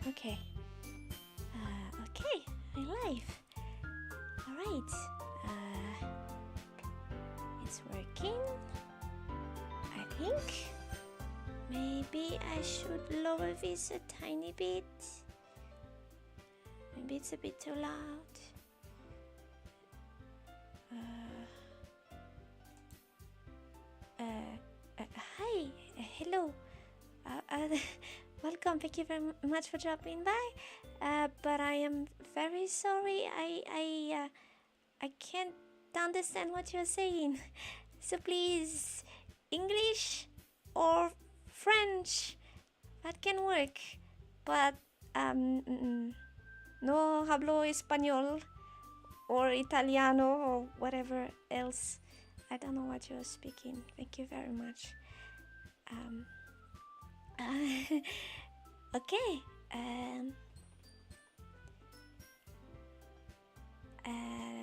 Okay. Okay. My life. All right. It's working. I think maybe I should lower this a tiny bit. Maybe it's a bit too loud. Hi, hello. Welcome. Thank you very much for dropping by. But I am very sorry. I can't understand what you're saying. So please, English or French, that can work. But no hablo español or Italiano or whatever else. I don't know what you're speaking. Thank you very much. Okay.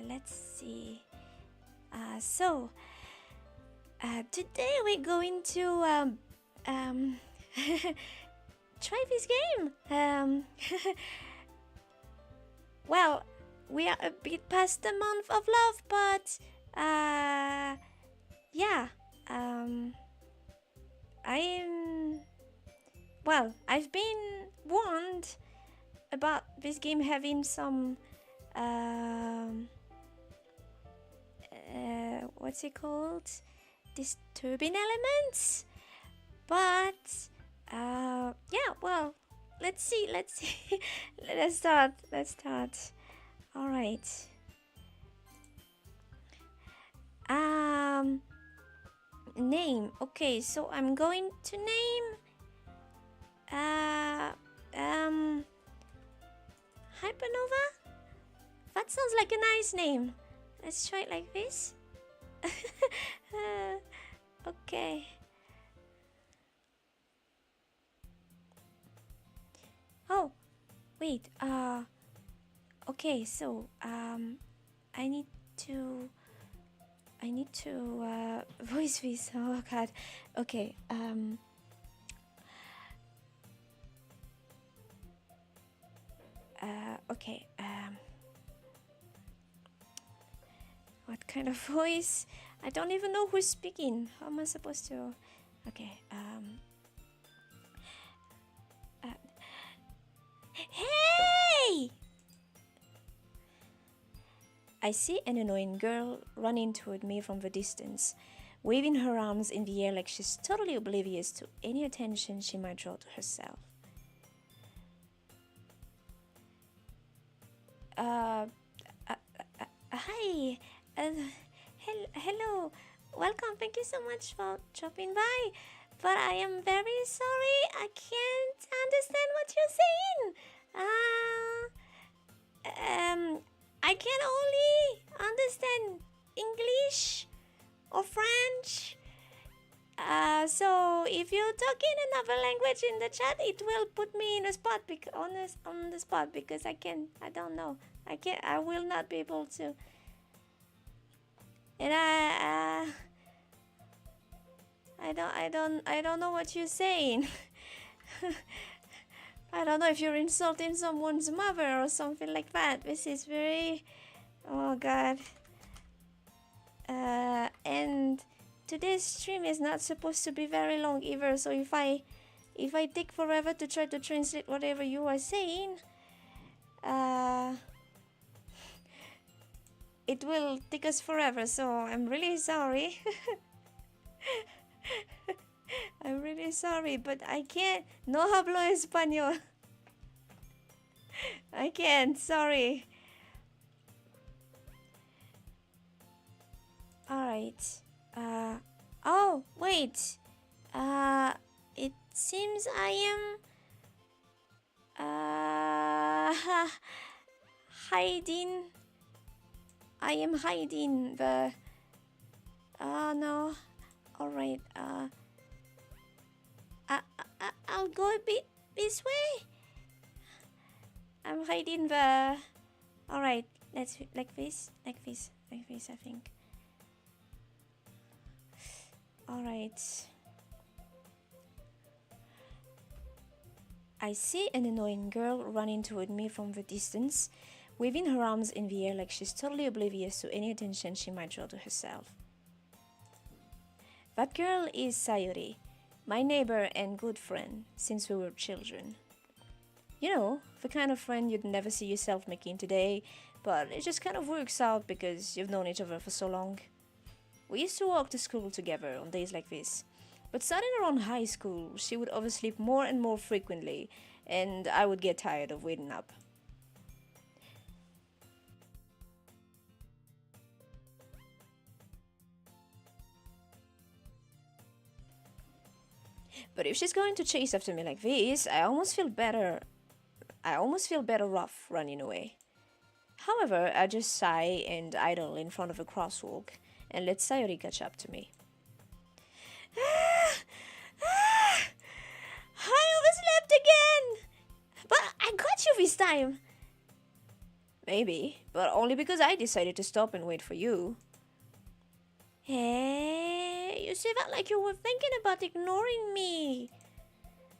Let's see. So today we're going to try this game. Well, we are a bit past the month of love, but yeah. I've been warned about this game having some what's it called? Disturbing elements. But yeah, well, let's see. Let's start. All right. Name. Okay, so I'm going to name Hypernova. That sounds like a nice name. Let's try it like this. Okay. Oh, wait. Okay. So I need to voice this. Oh God. Okay. Okay. What kind of voice? I don't even know who's speaking. How am I supposed to? Okay. Hey! I see an annoying girl running toward me from the distance, waving her arms in the air like she's totally oblivious to any attention she might draw to herself. Hi. Hello. Welcome. Thank you so much for dropping by. But I am very sorry. I can't understand what you're saying. I can only understand English or French. So if you talk in another language in the chat, it will put me in a spot on the spot because I don't know. I will not be able to. And I don't know what you're saying. I don't know if you're insulting someone's mother or something like that. This is very, oh God. And today's stream is not supposed to be very long either. So if I take forever to try to translate whatever you are saying, it will take us forever. So I'm really sorry. I'm really sorry, but I can't. No hablo español. I can't. Sorry. All right. Oh wait. It seems I am hiding. I am hiding the. Oh no. All right. I'll go a bit this way. I'm hiding the. All right. Let's like this. I think. All right. I see an annoying girl running toward me from the distance, waving her arms in the air like she's totally oblivious to any attention she might draw to herself. That girl is Sayori, my neighbor and good friend since we were children. You know, the kind of friend you'd never see yourself making today, but it just kind of works out because you've known each other for so long. We used to walk to school together on days like this, but starting around high school, she would oversleep more and more frequently, and I would get tired of waiting up. But if she's going to chase after me like this, I almost feel better off running away. However, I just sigh and idle in front of a crosswalk and let Sayori catch up to me. I overslept again! But I got you this time! Maybe, but only because I decided to stop and wait for you. Hey, you say that like you were thinking about ignoring me.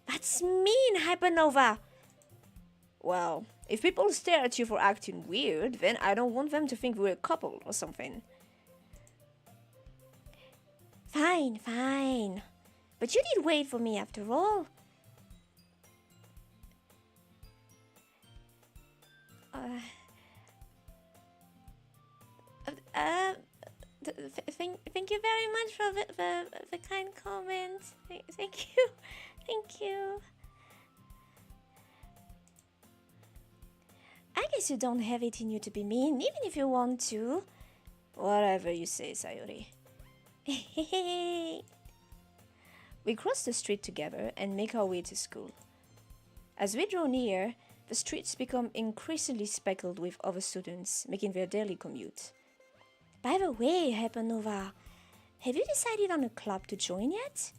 That's mean, Hypernova! Well, if people stare at you for acting weird, then I don't want them to think we're a couple or something. Fine, fine. But you did wait for me after all. Thank you very much for the kind comment. Thank you. Thank you. I guess you don't have it in you to be mean, even if you want to. Whatever you say, Sayori. We cross the street together and make our way to school. As we draw near, the streets become increasingly speckled with other students making their daily commute. By the way, Hypernova, have you decided on a club to join yet?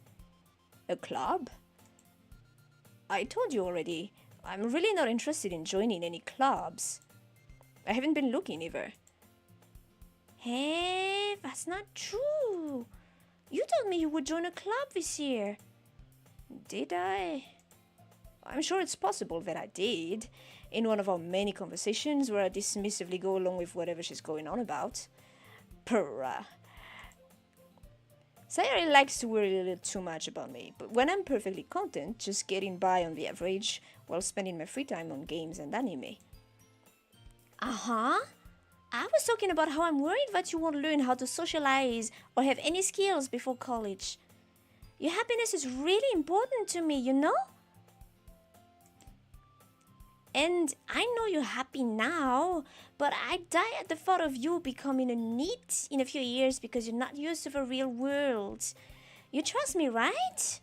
A club? I told you already, I'm really not interested in joining any clubs. I haven't been looking either. Hey, that's not true. You told me you would join a club this year. Did I? I'm sure it's possible that I did, in one of our many conversations where I dismissively go along with whatever she's going on about. Purrah. Sayori likes to worry a little too much about me, but when I'm perfectly content, just getting by on the average while spending my free time on games and anime. Uh-huh. I was talking about how I'm worried that you won't learn how to socialize or have any skills before college. Your happiness is really important to me, you know? And I know you're happy now, but I die at the thought of you becoming a NEET in a few years because you're not used to the real world. You trust me, right?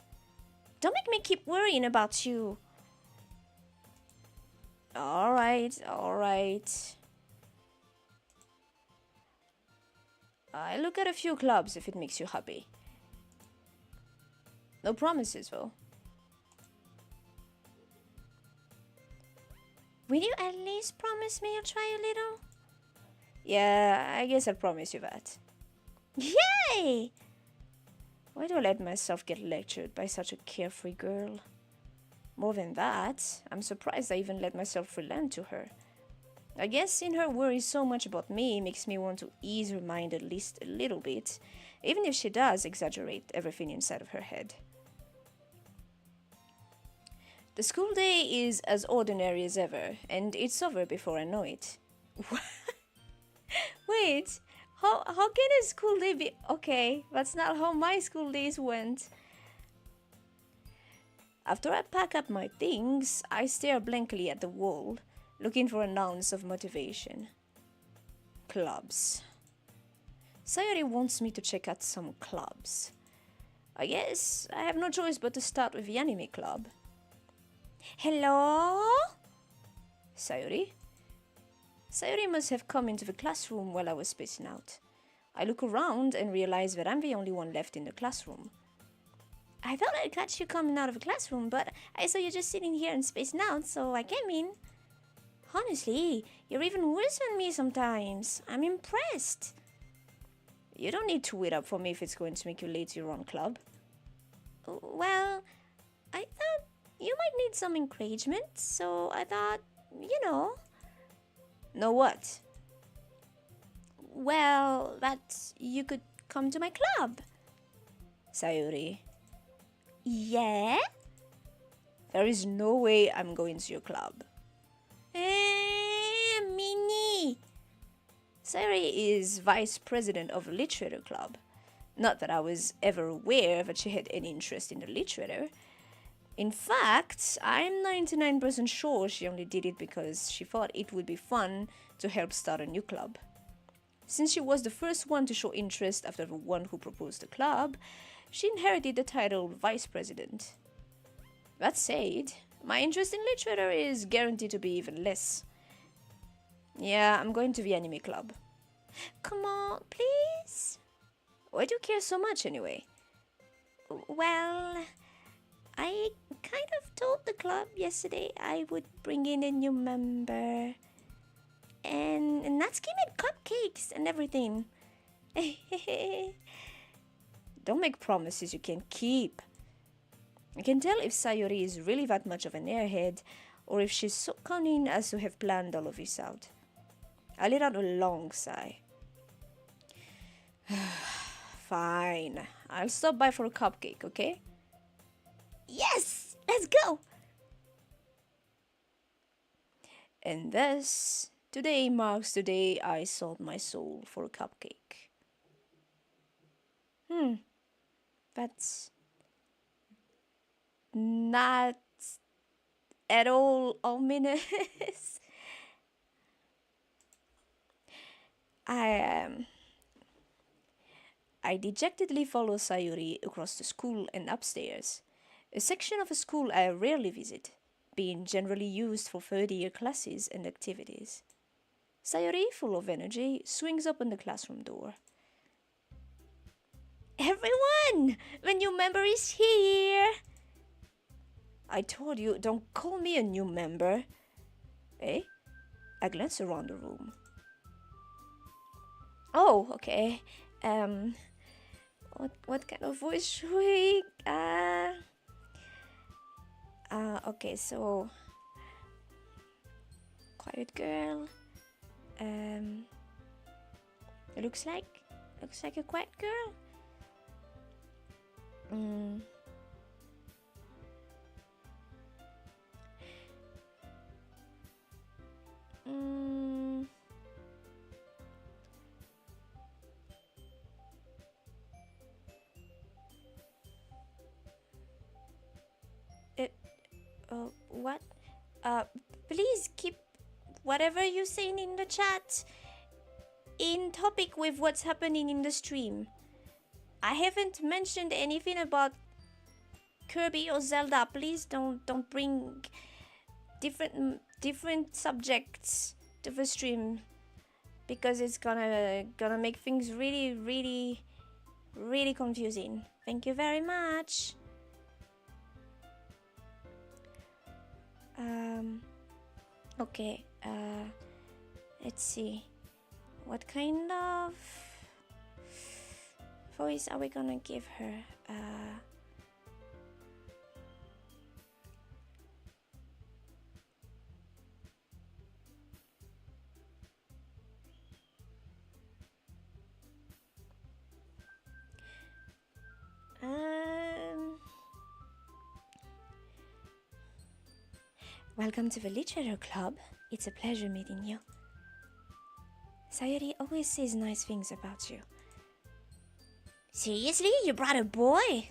Don't make me keep worrying about you. Alright. I look at a few clubs if it makes you happy. No promises, though. Will you at least promise me you'll try a little? Yeah, I guess I'll promise you that. Yay! Why do I let myself get lectured by such a carefree girl? More than that, I'm surprised I even let myself relent to her. I guess seeing her worry so much about me makes me want to ease her mind at least a little bit, even if she does exaggerate everything inside of her head. The school day is as ordinary as ever, and it's over before I know it. Wait, how can a school day be... Okay, that's not how my school days went. After I pack up my things, I stare blankly at the wall, looking for an ounce of motivation. Clubs. Sayori wants me to check out some clubs. I guess I have no choice but to start with the anime club. Hello? Sayori? Sayori must have come into the classroom while I was spacing out. I look around and realize that I'm the only one left in the classroom. I thought I'd catch you coming out of the classroom, but I saw you just sitting here and spacing out, so I came in. Honestly, you're even worse than me sometimes. I'm impressed. You don't need to wait up for me if it's going to make you late to your own club. Well, I thought you might need some encouragement, so I thought, you know. Know what? Well, that you could come to my club. Sayuri. Yeah? There is no way I'm going to your club. Minnie! Sayuri is vice president of the Literature Club. Not that I was ever aware that she had any interest in the literature. In fact, I'm 99% sure she only did it because she thought it would be fun to help start a new club. Since she was the first one to show interest after the one who proposed the club, she inherited the title Vice President. That said, my interest in literature is guaranteed to be even less. Yeah, I'm going to the anime club. Come on, please? Why do you care so much anyway? Well, I kind of told the club yesterday I would bring in a new member. And Natsuki made cupcakes and everything. Don't make promises you can't keep. I can tell if Sayuri is really that much of an airhead, or if she's so cunning as to have planned all of this out. I let out a long sigh. Fine. I'll stop by for a cupcake, okay? Yes! Let's go! And thus, today marks the day I sold my soul for a cupcake. That's not at all ominous. I dejectedly follow Sayuri across the school and upstairs, a section of a school I rarely visit, being generally used for third-year classes and activities. Sayuri, full of energy, swings open the classroom door. Everyone! The new member is here! I told you, don't call me a new member. Eh? I glance around the room. Oh, okay. What kind of voice should we... okay, so... Quiet girl. Looks like a quiet girl. What? Please keep whatever you're saying in the chat in topic with what's happening in the stream. I haven't mentioned anything about Kirby or Zelda. Please don't bring different subjects to the stream, because it's gonna make things really confusing. Thank you very much. Okay, let's see. What kind of voice are we gonna give her? Welcome to the Literature Club. It's a pleasure meeting you. Sayuri always says nice things about you. Seriously? You brought a boy?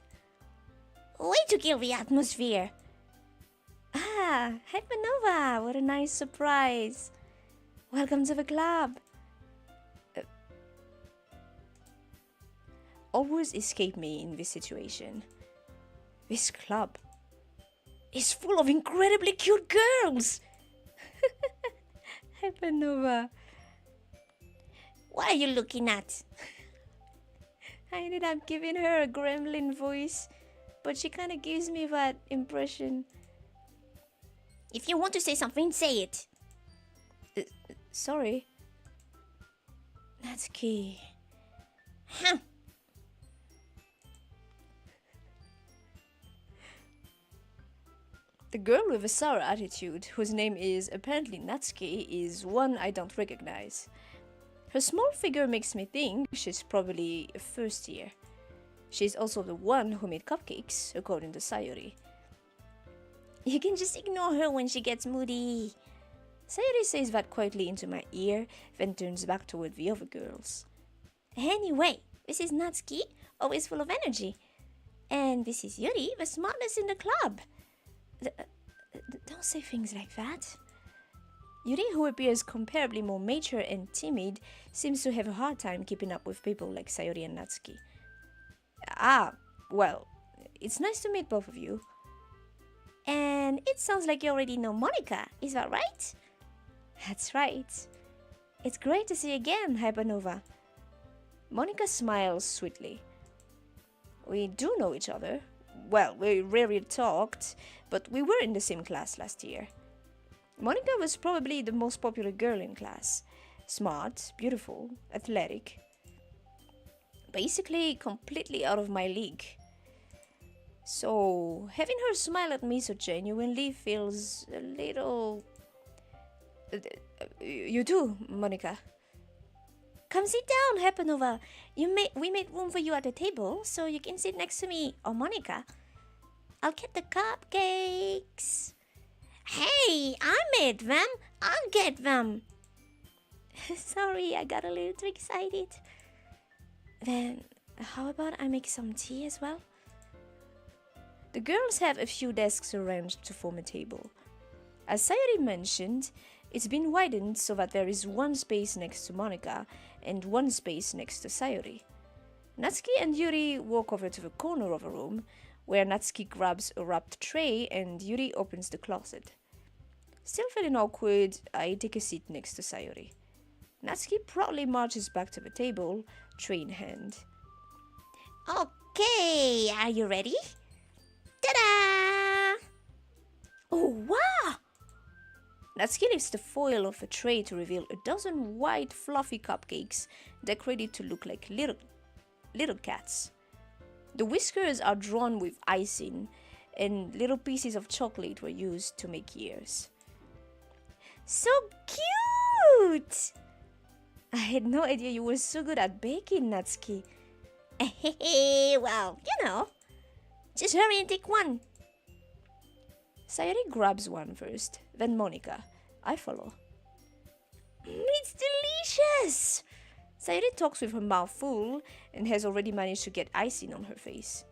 Way to kill the atmosphere. Ah, Hypernova, what a nice surprise. Welcome to the club. Always escape me in this situation. This club is full of incredibly cute girls. Hypernova. What are you looking at? I ended up giving her a gremlin voice, but she kind of gives me that impression. If you want to say something, say it. Sorry. That's key. Huh. The girl with a sour attitude, whose name is apparently Natsuki, is one I don't recognize. Her small figure makes me think she's probably a first year. She's also the one who made cupcakes, according to Sayori. You can just ignore her when she gets moody. Sayori says that quietly into my ear, then turns back toward the other girls. Anyway, this is Natsuki, always full of energy. And this is Yuri, the smartest in the club. Don't say things like that. Yuri, who appears comparably more mature and timid, seems to have a hard time keeping up with people like Sayori and Natsuki. Ah, well, it's nice to meet both of you. And it sounds like you already know Monica, is that right? That's right. It's great to see you again, Hypernova. Monica smiles sweetly. We do know each other. Well, we rarely talked, but we were in the same class last year. Monica was probably the most popular girl in class. Smart, beautiful, athletic. Basically, completely out of my league. So, having her smile at me so genuinely feels a little... You too, Monica. Come sit down, Hypernova. We made room for you at the table, so you can sit next to me or Monica. I'll get the cupcakes. Hey, I made them. I'll get them. Sorry, I got a little too excited. Then, how about I make some tea as well? The girls have a few desks arranged to form a table. As Sayori mentioned, it's been widened so that there is one space next to Monica and one space next to Sayori. Natsuki and Yuri walk over to the corner of a room, where Natsuki grabs a wrapped tray and Yuri opens the closet. Still feeling awkward, I take a seat next to Sayori. Natsuki proudly marches back to the table, tray in hand. Okay, are you ready? Ta-da! Oh, wow! Natsuki lifts the foil of the tray to reveal a dozen white, fluffy cupcakes decorated to look like little cats. The whiskers are drawn with icing, and little pieces of chocolate were used to make ears. So cute! I had no idea you were so good at baking, Natsuki. Well, you know. Just hurry and take one. Sayori grabs one first, then Monica. I follow. It's delicious! Sayori talks with her mouth full and has already managed to get icing on her face.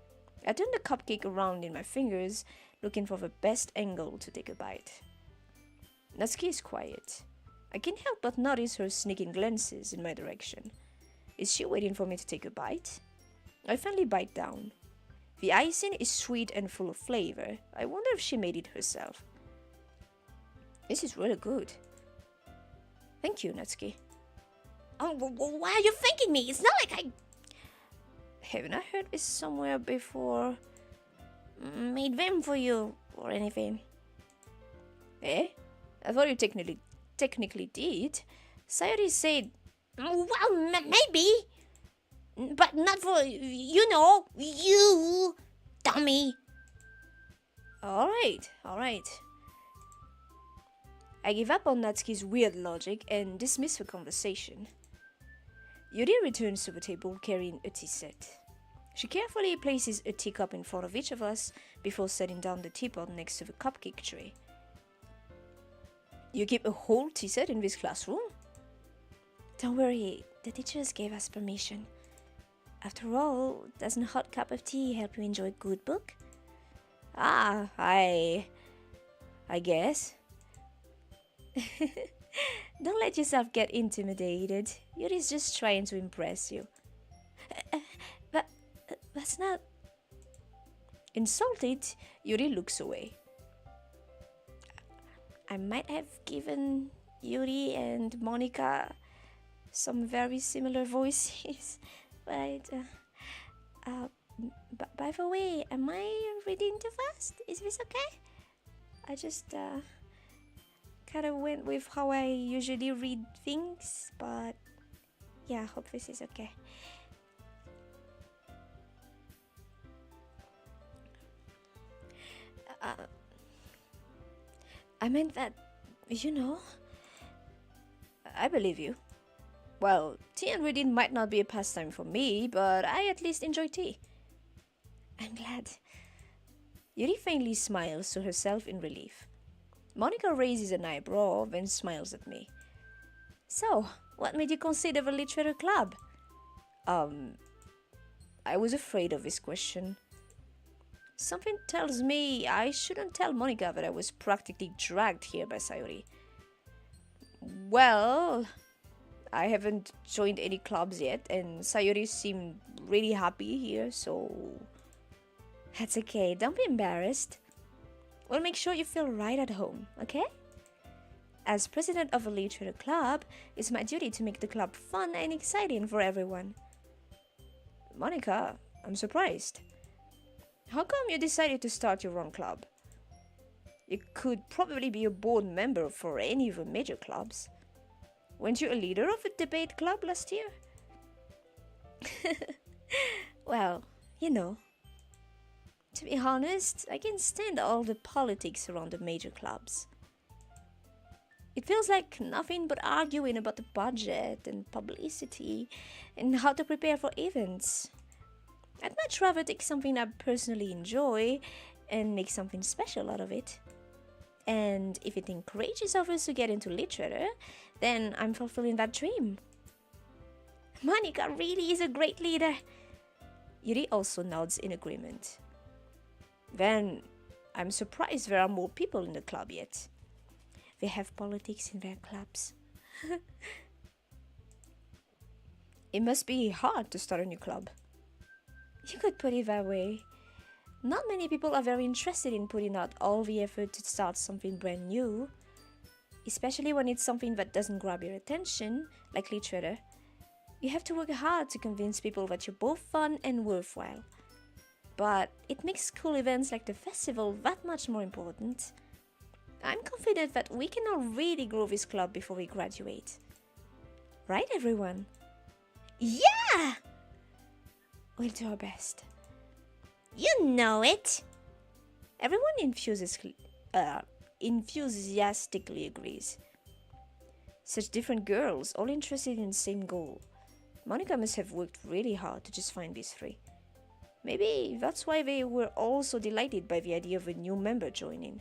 I turn the cupcake around in my fingers, looking for the best angle to take a bite. Natsuki is quiet. I can't help but notice her sneaking glances in my direction. Is she waiting for me to take a bite? I finally bite down. The icing is sweet and full of flavor. I wonder if she made it herself. This is really good. Thank you, Natsuki. Oh, why are you thanking me? It's not like I... Haven't I heard this somewhere before? Made them for you or anything. Eh? I thought you technically did. Sayori said... Well, maybe. But not for, you, dummy. Alright. I give up on Natsuki's weird logic and dismiss the conversation. Yuri returns to the table carrying a tea set. She carefully places a teacup in front of each of us before setting down the teapot next to the cupcake tray. You keep a whole tea set in this classroom? Don't worry, the teachers gave us permission. After all, doesn't a hot cup of tea help you enjoy a good book? I guess. Don't let yourself get intimidated. Yuri's just trying to impress you. But that's not... Insulted, Yuri looks away. I might have given Yuri and Monica some very similar voices. But, by the way, am I reading too fast? Is this okay? I just, kind of went with how I usually read things, but, yeah, I hope this is okay. I meant that, you know, I believe you. Well, tea and reading might not be a pastime for me, but I at least enjoy tea. I'm glad. Yuri faintly smiles to herself in relief. Monica raises an eyebrow, then smiles at me. So, what made you consider the literature club? Um, I was afraid of this question. Something tells me I shouldn't tell Monica that I was practically dragged here by Sayori. Well, I haven't joined any clubs yet, and Sayori seemed really happy here, so... That's okay, don't be embarrassed. We'll make sure you feel right at home, okay? As president of a literature club, it's my duty to make the club fun and exciting for everyone. Monica, I'm surprised. How come you decided to start your own club? You could probably be a board member for any of the major clubs. Weren't you a leader of a debate club last year? Well, you know. To be honest, I can stand all the politics around the major clubs. It feels like nothing but arguing about the budget and publicity and how to prepare for events. I'd much rather take something I personally enjoy and make something special out of it. And if it encourages others to get into literature, then I'm fulfilling that dream. Monica really is a great leader. Yuri also nods in agreement. Then, I'm surprised there are more people in the club yet. They have politics in their clubs. It must be hard to start a new club. You could put it that way. Not many people are very interested in putting out all the effort to start something brand new, especially when it's something that doesn't grab your attention, like literature. You have to work hard to convince people that you're both fun and worthwhile. But it makes cool events like the festival that much more important. I'm confident that we can all really grow this club before we graduate. Right, everyone? Yeah! We'll do our best. You know it! Everyone enthusiastically agrees. Such different girls, all interested in the same goal. Monica must have worked really hard to just find these three. Maybe that's why they were all so delighted by the idea of a new member joining.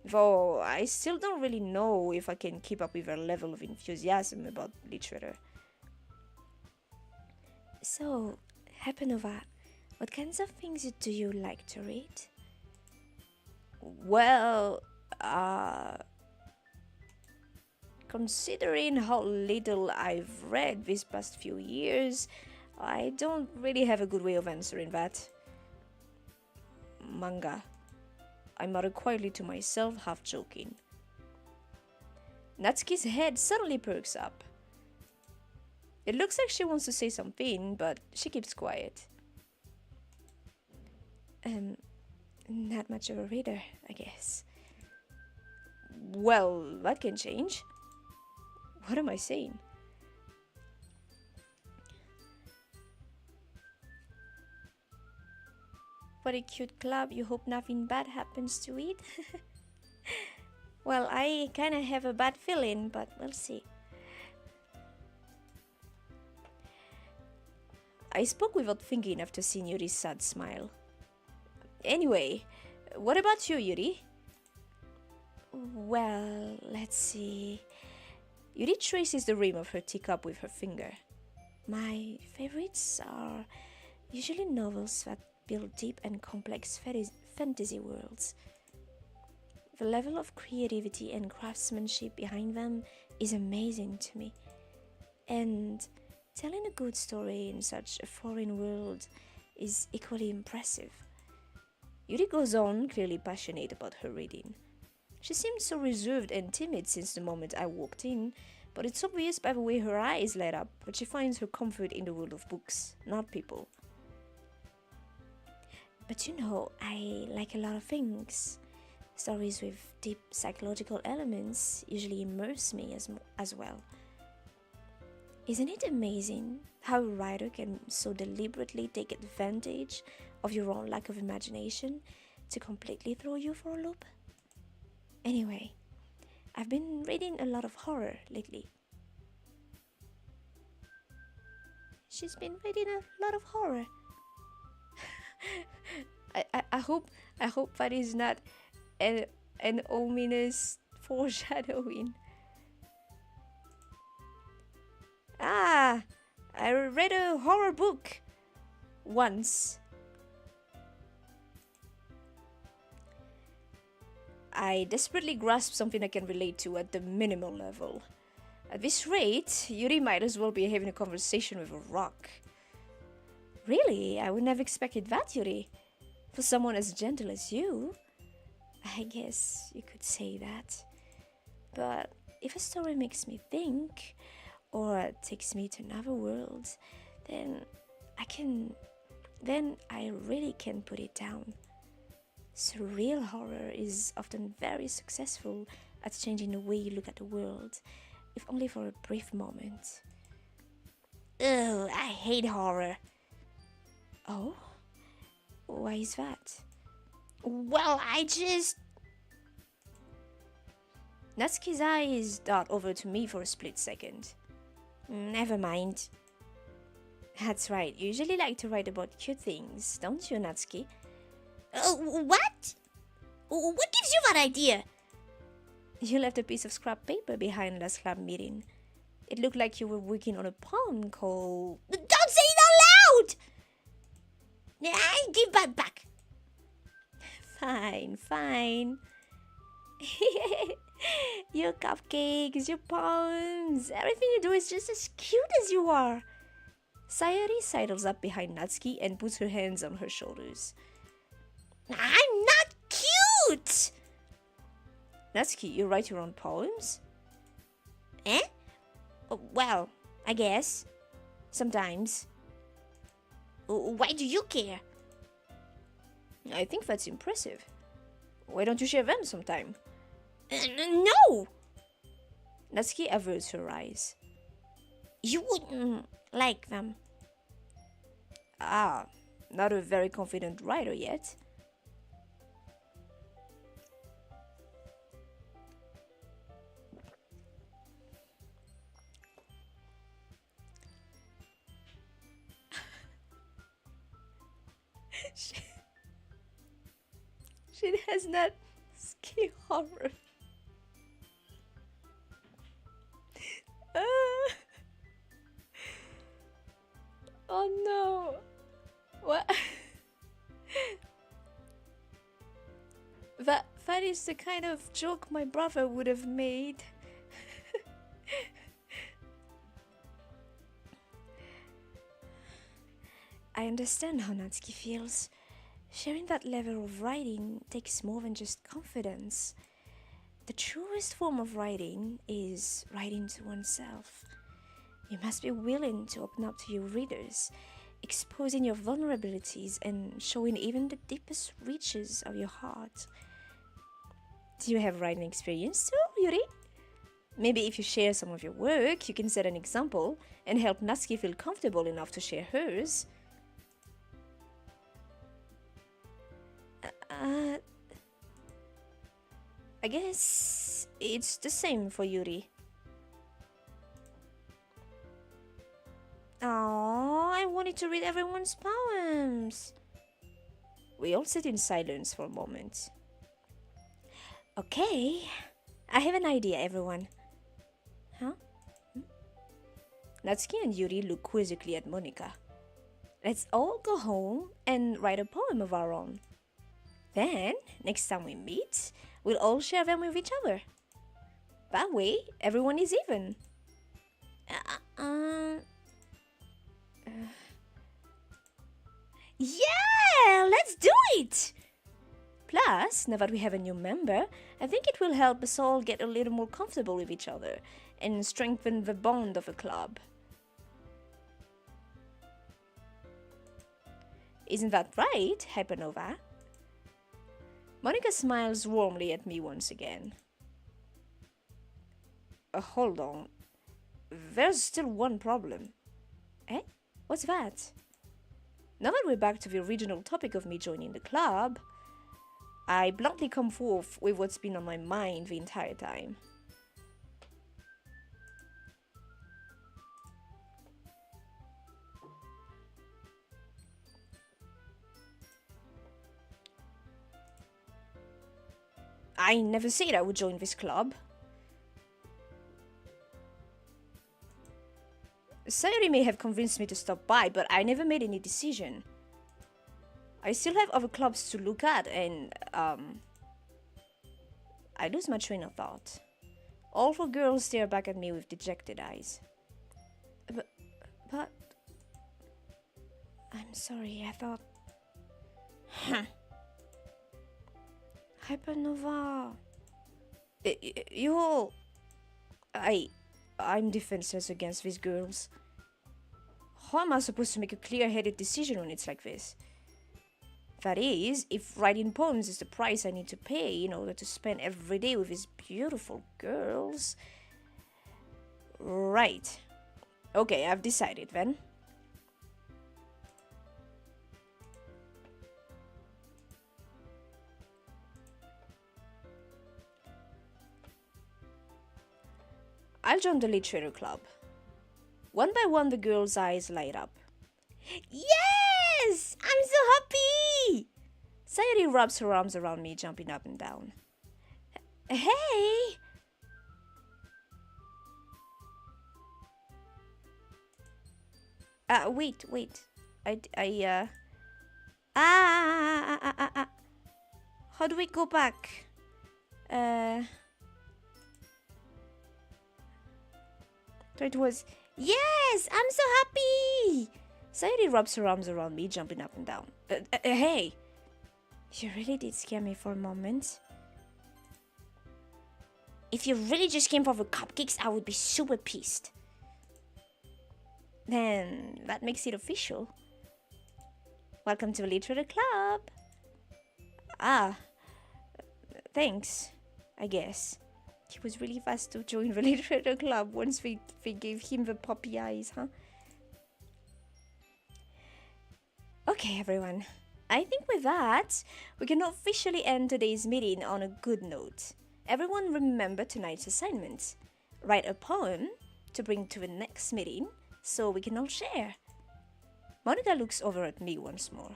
Though I still don't really know if I can keep up with their level of enthusiasm about literature. So, Hapanova, what kinds of things do you like to read? Well, considering how little I've read these past few years, I don't really have a good way of answering that. Manga. I muttered quietly to myself, half joking. Natsuki's head suddenly perks up. It looks like she wants to say something, but she keeps quiet. Not much of a reader, I guess. Well, that can change. What am I saying? What a cute club. You hope nothing bad happens to it? Well, I kinda have a bad feeling, but we'll see. I spoke without thinking after seeing Yuri's sad smile. Anyway, what about you, Yuri? Well, let's see. Yuri traces the rim of her teacup with her finger. My favorites are usually novels that build deep and complex fantasy worlds. The level of creativity and craftsmanship behind them is amazing to me. And telling a good story in such a foreign world is equally impressive. Yuri goes on, clearly passionate about her reading. She seemed so reserved and timid since the moment I walked in, but it's obvious by the way her eyes light up that she finds her comfort in the world of books, not people. But you know, I like a lot of things. Stories with deep psychological elements usually immerse me as well. Isn't it amazing how a writer can so deliberately take advantage of your own lack of imagination to completely throw you for a loop? Anyway, I've been reading a lot of horror lately. She's been reading a lot of horror. I hope that is not an ominous foreshadowing. Ah, I read a horror book once. I desperately grasp something I can relate to at the minimal level. At this rate, Yuri might as well be having a conversation with a rock. Really? I wouldn't have expected that, Yuri. For someone as gentle as you. I guess you could say that. But if a story makes me think, or takes me to another world, then I really can put it down. Surreal horror is often very successful at changing the way you look at the world, if only for a brief moment. Ugh, I hate horror. Oh? Why is that? Well, Natsuki's eyes dart over to me for a split second. Never mind. That's right, you usually like to write about cute things, don't you, Natsuki? What? What gives you that idea? You left a piece of scrap paper behind last club meeting. It looked like you were working on a poem called... Don't say it out loud! I give that back. Fine. Your cupcakes, your poems, everything you do is just as cute as you are. Sayori sidles up behind Natsuki and puts her hands on her shoulders. I'm not cute! Natsuki, you write your own poems? Eh? Well, I guess. Sometimes. Why do you care? I think that's impressive. Why don't you share them sometime? No! Natsuki averts her eyes. You wouldn't like them. Ah, not a very confident writer yet. She has not ski horror. Oh no. What? That is the kind of joke my brother would have made. I understand how Natsuki feels. Sharing that level of writing takes more than just confidence. The truest form of writing is writing to oneself. You must be willing to open up to your readers, exposing your vulnerabilities and showing even the deepest reaches of your heart. Do you have writing experience too, Yuri? Maybe if you share some of your work, you can set an example and help Natsuki feel comfortable enough to share hers. I guess it's the same for Yuri. Oh, I wanted to read everyone's poems. We all sit in silence for a moment. Okay, I have an idea, everyone. Huh? Natsuki and Yuri look quizzically at Monika. Let's all go home and write a poem of our own. Then, next time we meet, we'll all share them with each other. That way, everyone is even. Yeah, let's do it! Plus, now that we have a new member, I think it will help us all get a little more comfortable with each other and strengthen the bond of a club. Isn't that right, Hypernova? Monika smiles warmly at me once again. Hold on. There's still one problem. Eh? What's that? Now that we're back to the original topic of me joining the club, I bluntly come forth with what's been on my mind the entire time. I never said I would join this club. Sayori may have convinced me to stop by, but I never made any decision. I still have other clubs to look at, and I lose my train of thought. All four girls stare back at me with dejected eyes. But I'm sorry, I thought... Hypernova... You all... I'm defenseless against these girls. How am I supposed to make a clear-headed decision when it's like this? That is, if writing poems is the price I need to pay in order to spend every day with these beautiful girls. Right. Okay, I've decided then. I'll join the literature club. One by one, the girls' eyes light up. Yes! I'm so happy! Sayori rubs her arms around me, jumping up and down. Hey! Wait. How do we go back? So it was, yes, I'm so happy! Sayori rubs her arms around me, jumping up and down. Hey! You really did scare me for a moment. If you really just came for the cupcakes, I would be super pissed. Then that makes it official. Welcome to the Literature Club. Ah, thanks, I guess. He was really fast to join the Literature Club once we gave him the puppy eyes, huh? Okay, everyone. I think with that, we can officially end today's meeting on a good note. Everyone remember tonight's assignment. Write a poem to bring to the next meeting so we can all share. Monica looks over at me once more.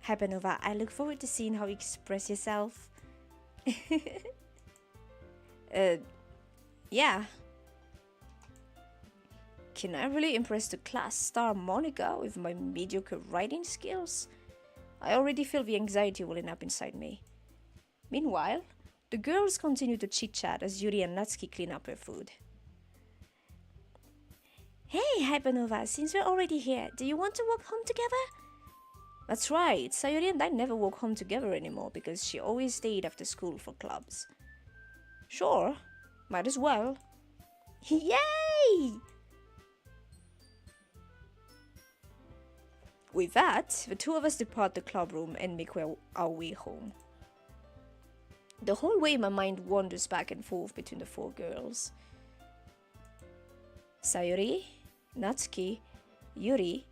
Hypernova, I look forward to seeing how you express yourself. Yeah. Can I really impress the class star Monica with my mediocre writing skills? I already feel the anxiety welling up inside me. Meanwhile, the girls continue to chit-chat as Yuri and Natsuki clean up her food. Hey, Hypernova, since we're already here, do you want to walk home together? That's right, Sayori and I never walk home together anymore because she always stayed after school for clubs. Sure, might as well. Yay! With that, the two of us depart the club room and make our way home. The whole way my mind wanders back and forth between the four girls. Sayori, Natsuki, Yuri,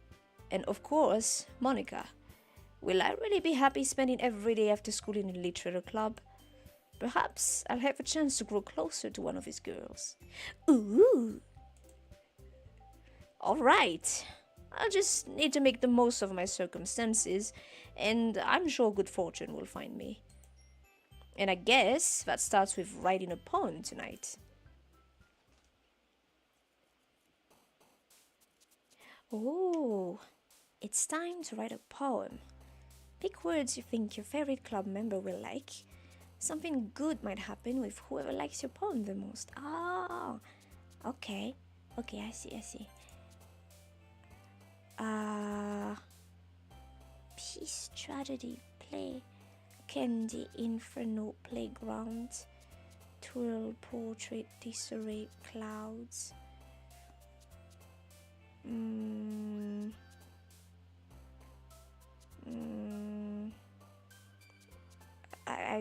and of course, Monica. Will I really be happy spending every day after school in a literature club? Perhaps I'll have a chance to grow closer to one of these girls. Ooh! Alright, I'll just need to make the most of my circumstances, and I'm sure good fortune will find me. And I guess that starts with writing a poem tonight. Oh, it's time to write a poem. Pick words you think your favorite club member will like. Something good might happen with whoever likes your poem the most. Oh, okay, I see. Peace, tragedy, play, candy, inferno, playground, twirl, portrait, disarray, clouds.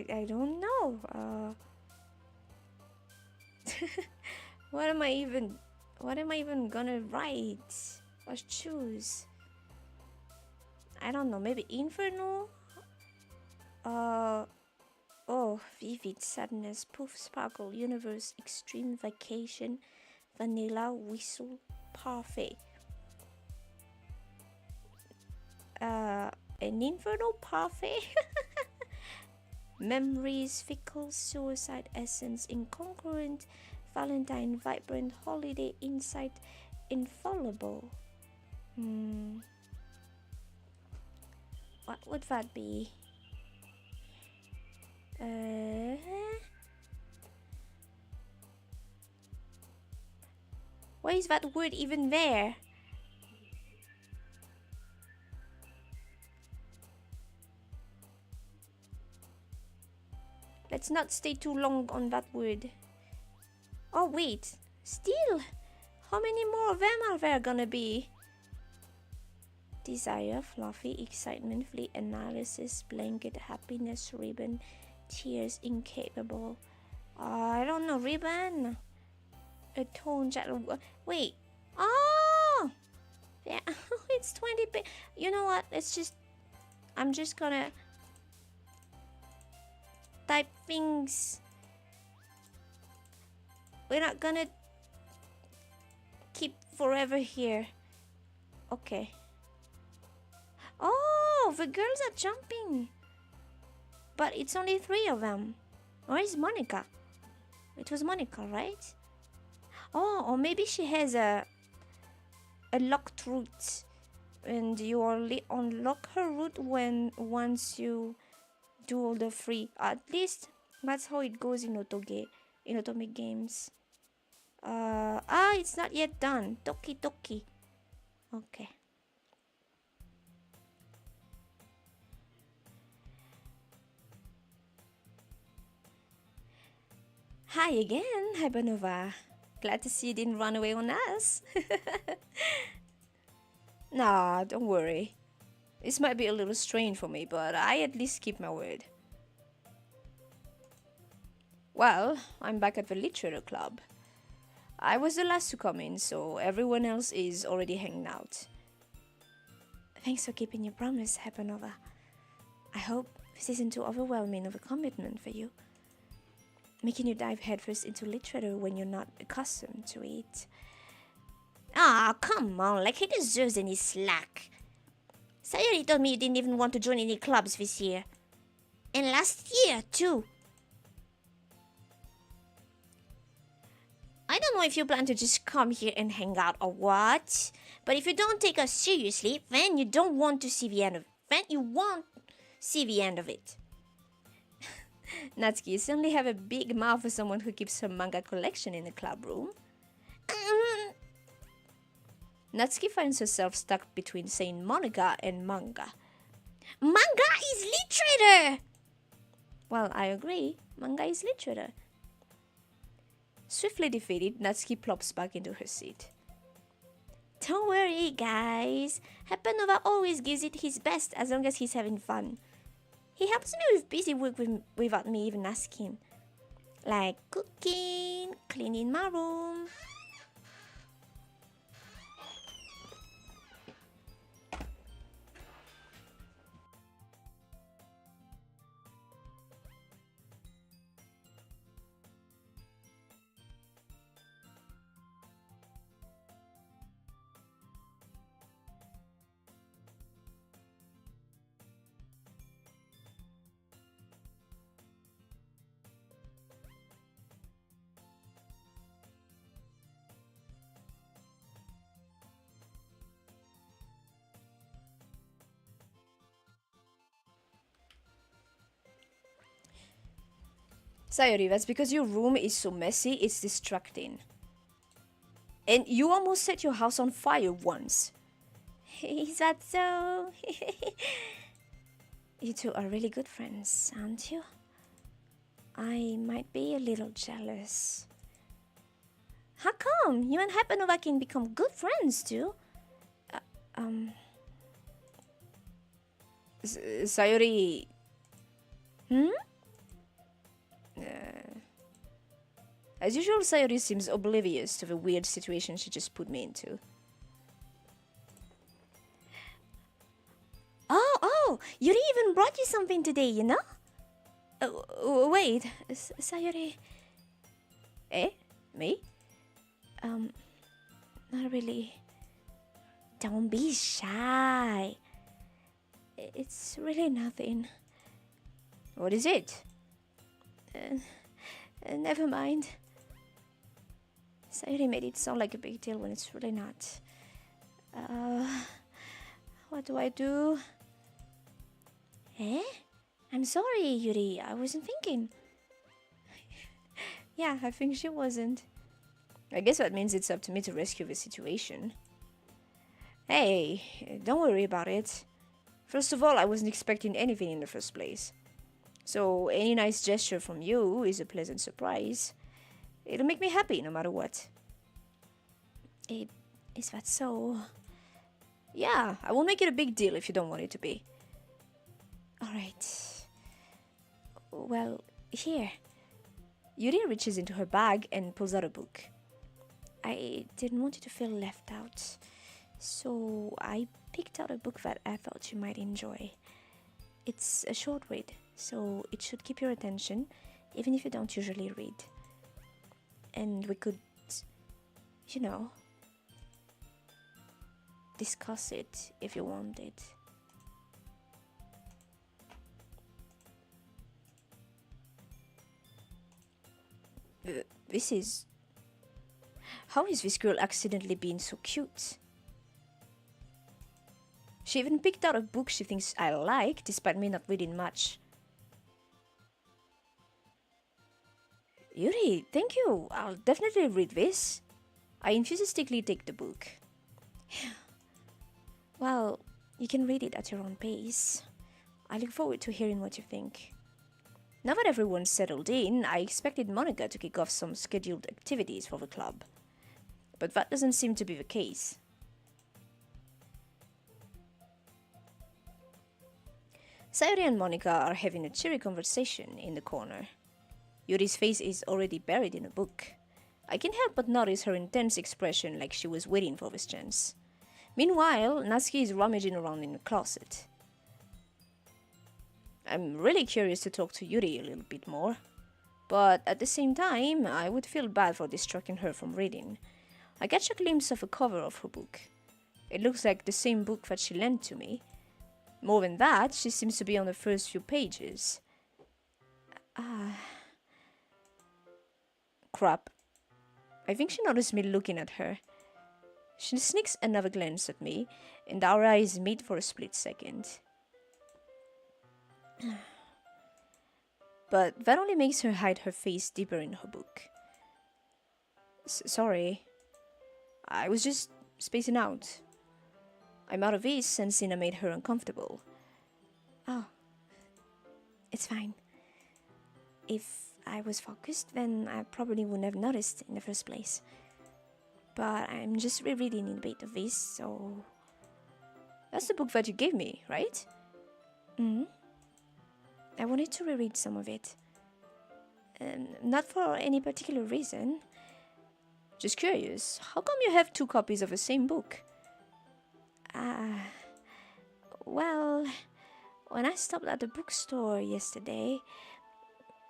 I don't know. What am I even gonna write or choose? I don't know, maybe Inferno? Oh, vivid sadness, poof, sparkle, universe, extreme vacation, vanilla, whistle, parfait. An infernal parfait? Memories, fickle, suicide essence, incongruent, Valentine, vibrant, holiday, insight, infallible. What would that be? Why is that word even there? Let's not stay too long on that word. Oh wait, still? How many more of them are there gonna be? Desire, fluffy, excitement, fleet, analysis, blanket, happiness, ribbon, tears, incapable. I don't know, ribbon. A tone, wait. Oh! Yeah, it's 20. You know what? I'm just gonna type things. We're not gonna keep forever here. Okay. Oh, the girls are jumping. But it's only 3 of them. Where is Monica? It was Monica, right? Oh, or maybe she has a locked route. And you only unlock her route once you do all the 3. At least that's how it goes in Otome games. It's not yet done. Doki Doki. Okay. Hi again, Hypernova. Glad to see you didn't run away on us. Nah, don't worry. This might be a little strange for me, but I at least keep my word. Well, I'm back at the Literature Club. I was the last to come in, so everyone else is already hanging out. Thanks for keeping your promise, Hypernova. I hope this isn't too overwhelming of a commitment for you, making you dive headfirst into literature when you're not accustomed to it. Ah, come on, like he deserves any slack. Sayori told me you didn't even want to join any clubs this year. And last year, too. I don't know if you plan to just come here and hang out or what, but if you don't take us seriously, then you don't want to see the end of it. Then you won't see the end of it. Natsuki, you certainly have a big mouth for someone who keeps her manga collection in the club room. Natsuki finds herself stuck between saying Monica and manga. Manga is literature! Well, I agree. Manga is literature. Swiftly defeated, Natsuki plops back into her seat. Don't worry, guys. Hypernova always gives it his best as long as he's having fun. He helps me with busy work without me even asking. Like cooking, cleaning my room. Sayori, that's because your room is so messy, it's distracting. And you almost set your house on fire once. Is that so? You two are really good friends, aren't you? I might be a little jealous. How come? You and Hypernova can become good friends too? Sayori... As usual, Sayori seems oblivious to the weird situation she just put me into. Oh, Yuri even brought you something today, you know? Wait, Sayori. Eh? Me? Um, Not really. Don't be shy. It's really nothing. What is it? Uh, Never mind. Sayori made it sound like a big deal when it's really not. What do I do? Eh? I'm sorry, Yuri. I wasn't thinking. Yeah, I think she wasn't. I guess that means it's up to me to rescue the situation. Hey, don't worry about it. First of all, I wasn't expecting anything in the first place. So any nice gesture from you is a pleasant surprise. It'll make me happy no matter what. Is that so? Yeah, I won't make it a big deal if you don't want it to be. Alright. Well, here. Yuri reaches into her bag and pulls out a book. I didn't want you to feel left out, so I picked out a book that I thought you might enjoy. It's a short read, so it should keep your attention, even if you don't usually read. And we could, you know, discuss it if you wanted. This is... How is this girl accidentally being so cute? She even picked out a book she thinks I like, despite me not reading much. Yuri, thank you. I'll definitely read this. I enthusiastically take the book. Well, you can read it at your own pace. I look forward to hearing what you think. Now that everyone's settled in, I expected Monica to kick off some scheduled activities for the club. But that doesn't seem to be the case. Sayori and Monica are having a cheery conversation in the corner. Yuri's face is already buried in a book. I can't help but notice her intense expression, like she was waiting for this chance. Meanwhile, Natsuki is rummaging around in the closet. I'm really curious to talk to Yuri a little bit more. But at the same time, I would feel bad for distracting her from reading. I catch a glimpse of a cover of her book. It looks like the same book that she lent to me. More than that, she seems to be on the first few pages. Crap. I think she noticed me looking at her. She sneaks another glance at me, and our eyes meet for a split second. But that only makes her hide her face deeper in her book. Sorry. I was just spacing out. I'm out of it since Sina made her uncomfortable. Oh. It's fine. If I was focused, then I probably wouldn't have noticed in the first place. But I'm just rereading a bit of this, so... That's the book that you gave me, right? I wanted to reread some of it. Not for any particular reason. Just curious, how come you have 2 copies of the same book? Well, when I stopped at the bookstore yesterday...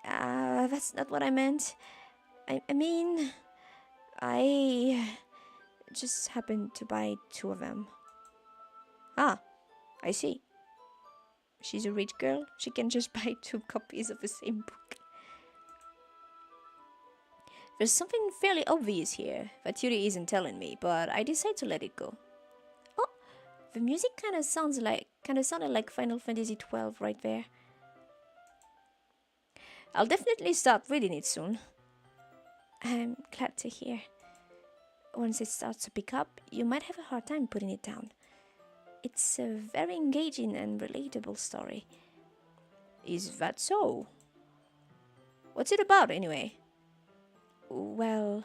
that's not what I meant. I mean... I just happened to buy 2 of them. Ah, I see. She's a rich girl. She can just buy 2 copies of the same book. There's something fairly obvious here that Yuri isn't telling me, but I decide to let it go. Oh, the music kind of sounded like Final Fantasy XII right there. I'll definitely start reading it soon. I'm glad to hear. Once it starts to pick up, you might have a hard time putting it down. It's a very engaging and relatable story. Is that so? What's it about, anyway? Well...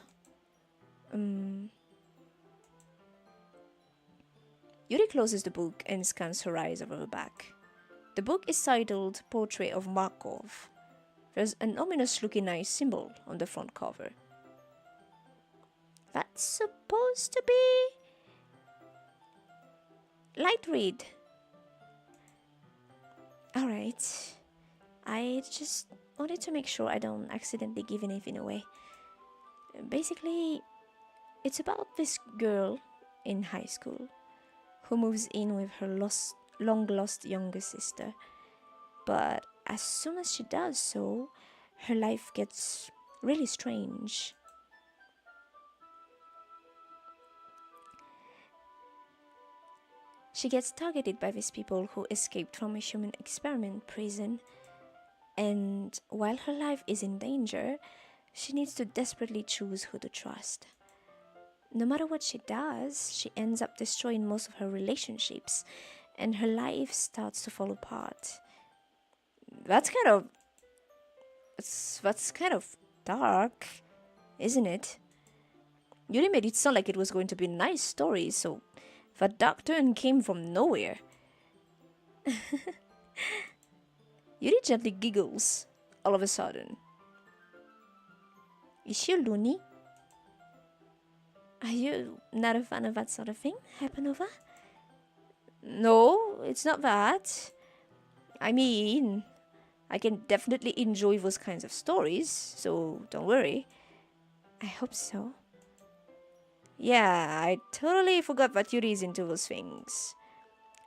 Yuri closes the book and scans her eyes over her back. The book is titled Portrait of Markov. There's an ominous-looking eye symbol on the front cover. That's supposed to be... light read. Alright. I just wanted to make sure I don't accidentally give anything away. Basically, it's about this girl in high school who moves in with her long lost younger sister. But as soon as she does so, her life gets really strange. She gets targeted by these people who escaped from a human experiment prison, and while her life is in danger, she needs to desperately choose who to trust. No matter what she does, she ends up destroying most of her relationships, and her life starts to fall apart. That's kind of that's kind of dark, isn't it? Yuri made it sound like it was going to be a nice story, so that dark turn came from nowhere. Yuri gently giggles all of a sudden. Is she loony? Are you not a fan of that sort of thing, Hypernova? No, it's not that. I mean, I can definitely enjoy those kinds of stories, so don't worry. I hope so. Yeah, I totally forgot that Yuri is into those things.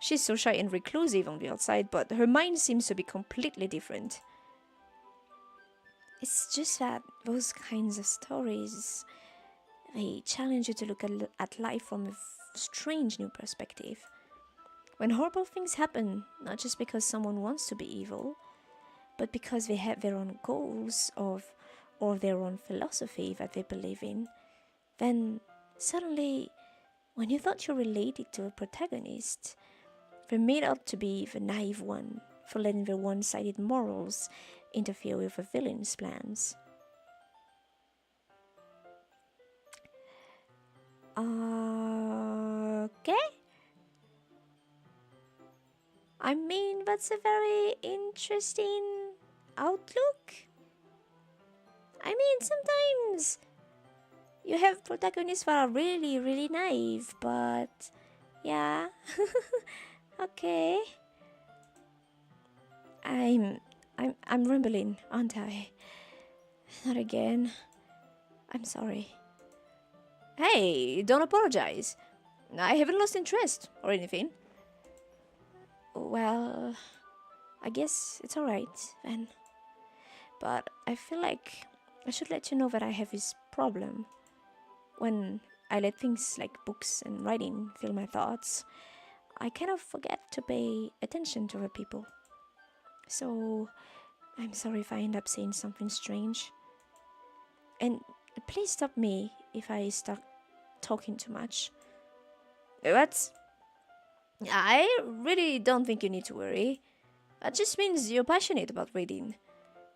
She's so shy and reclusive on the outside, but her mind seems to be completely different. It's just that those kinds of stories, they challenge you to look at life from a strange new perspective. When horrible things happen, not just because someone wants to be evil, but because they have their own goals or their own philosophy that they believe in, then suddenly, when you thought you related to a protagonist, they're made out to be the naive one for letting their one-sided morals interfere with the villain's plans. Okay? I mean, that's a very interesting outlook. I mean, sometimes you have protagonists that are really, really naive, but yeah. Okay. I'm rambling, aren't I? Not again. I'm sorry. Hey, don't apologize. I haven't lost interest or anything. Well, I guess it's alright then. But I feel like I should let you know that I have this problem. When I let things like books and writing fill my thoughts, I kind of forget to pay attention to other people. So, I'm sorry if I end up saying something strange. And please stop me if I start talking too much. That's... I really don't think you need to worry. That just means you're passionate about reading.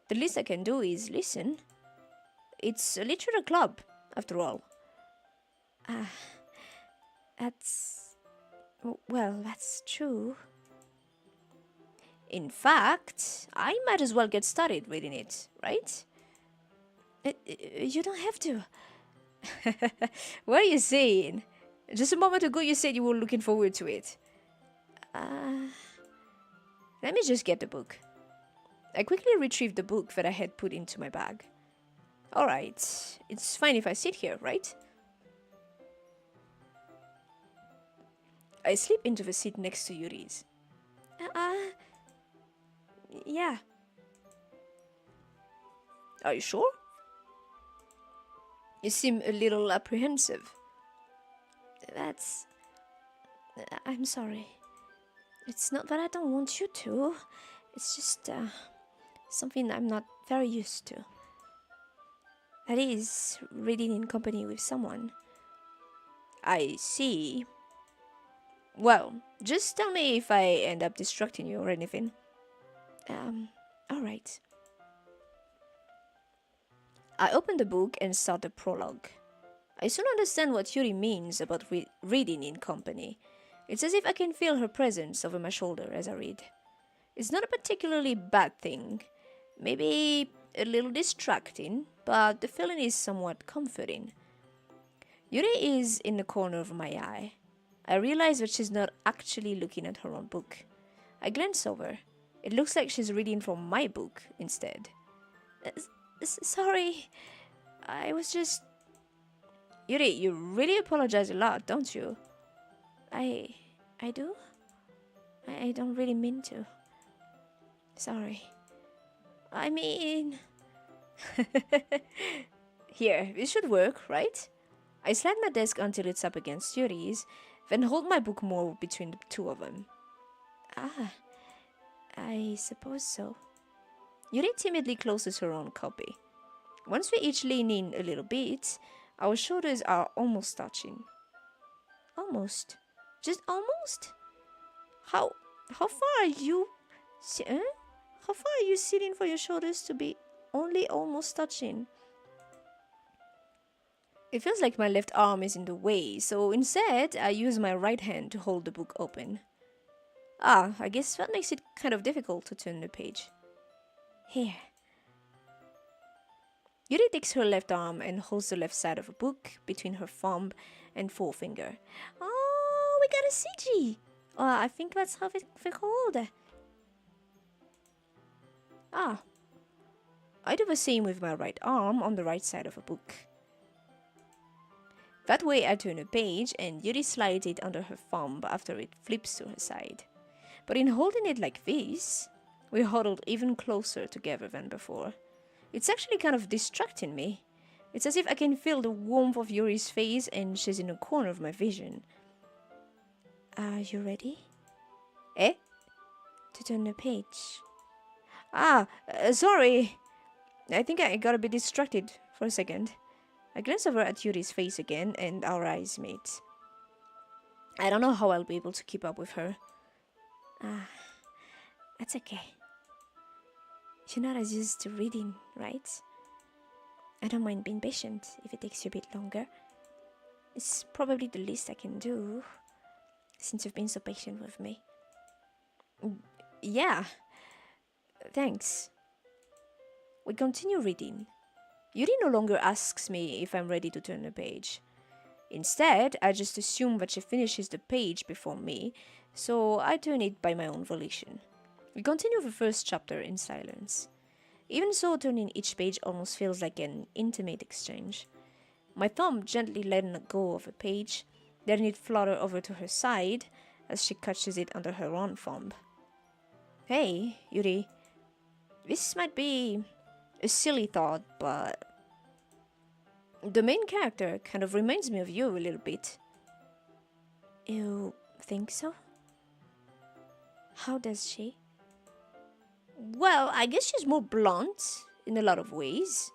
The least I can do is listen. It's a literature club, after all. That's... Well, that's true. In fact, I might as well get started reading it, right? You don't have to. What are you saying? Just a moment ago you said you were looking forward to it. Let me just get the book. I quickly retrieved the book that I had put into my bag. Alright, it's fine if I sit here, right? I slip into the seat next to Yuri's. Yeah. Are you sure? You seem a little apprehensive. I'm sorry. It's not that I don't want you to. It's just something I'm not very used to. That is, reading in company with someone. I see. Well, just tell me if I end up distracting you or anything. Alright. I open the book and start the prologue. I soon understand what Yuri means about reading in company. It's as if I can feel her presence over my shoulder as I read. It's not a particularly bad thing. Maybe a little distracting, but the feeling is somewhat comforting. Yuri is in the corner of my eye. I realize that she's not actually looking at her own book. I glance over. It looks like she's reading from my book instead. Sorry, I was just... Yuri, you really apologize a lot, don't you? I do? I don't really mean to. Sorry. I mean... Here, this should work, right? I slide my desk until it's up against Yuri's, then hold my book more between the two of them. Ah, I suppose so. Yuri timidly closes her own copy. Once we each lean in a little bit, our shoulders are almost touching. Almost. Just almost? How far are you... How far are you sitting for your shoulders to be only almost touching? It feels like my left arm is in the way, so instead I use my right hand to hold the book open. I guess that makes it kind of difficult to turn the page. Here. Yuri takes her left arm and holds the left side of a book between her thumb and forefinger. Oh, we got a CG! I think that's how it's called. I do the same with my right arm on the right side of a book. That way I turn a page and Yuri slides it under her thumb after it flips to her side. But in holding it like this, we're huddled even closer together than before. It's actually kind of distracting me. It's as if I can feel the warmth of Yuri's face and she's in a corner of my vision. Are you ready? Eh? To turn the page. Sorry. I think I got a bit distracted for a second. I glance over at Yuri's face again and our eyes meet. I don't know how I'll be able to keep up with her. That's okay. You're not as used to reading, right? I don't mind being patient if it takes you a bit longer. It's probably the least I can do, since you've been so patient with me. Yeah. Thanks. We continue reading. Yuri no longer asks me if I'm ready to turn the page. Instead, I just assume that she finishes the page before me, so I turn it by my own volition. We continue the first chapter in silence. Even so, turning each page almost feels like an intimate exchange. My thumb gently letting go of a page, letting it flutter over to her side as she catches it under her own thumb. Hey, Yuri. This might be a silly thought, but the main character kind of reminds me of you a little bit. You think so? How does she? Well, I guess she's more blunt in a lot of ways.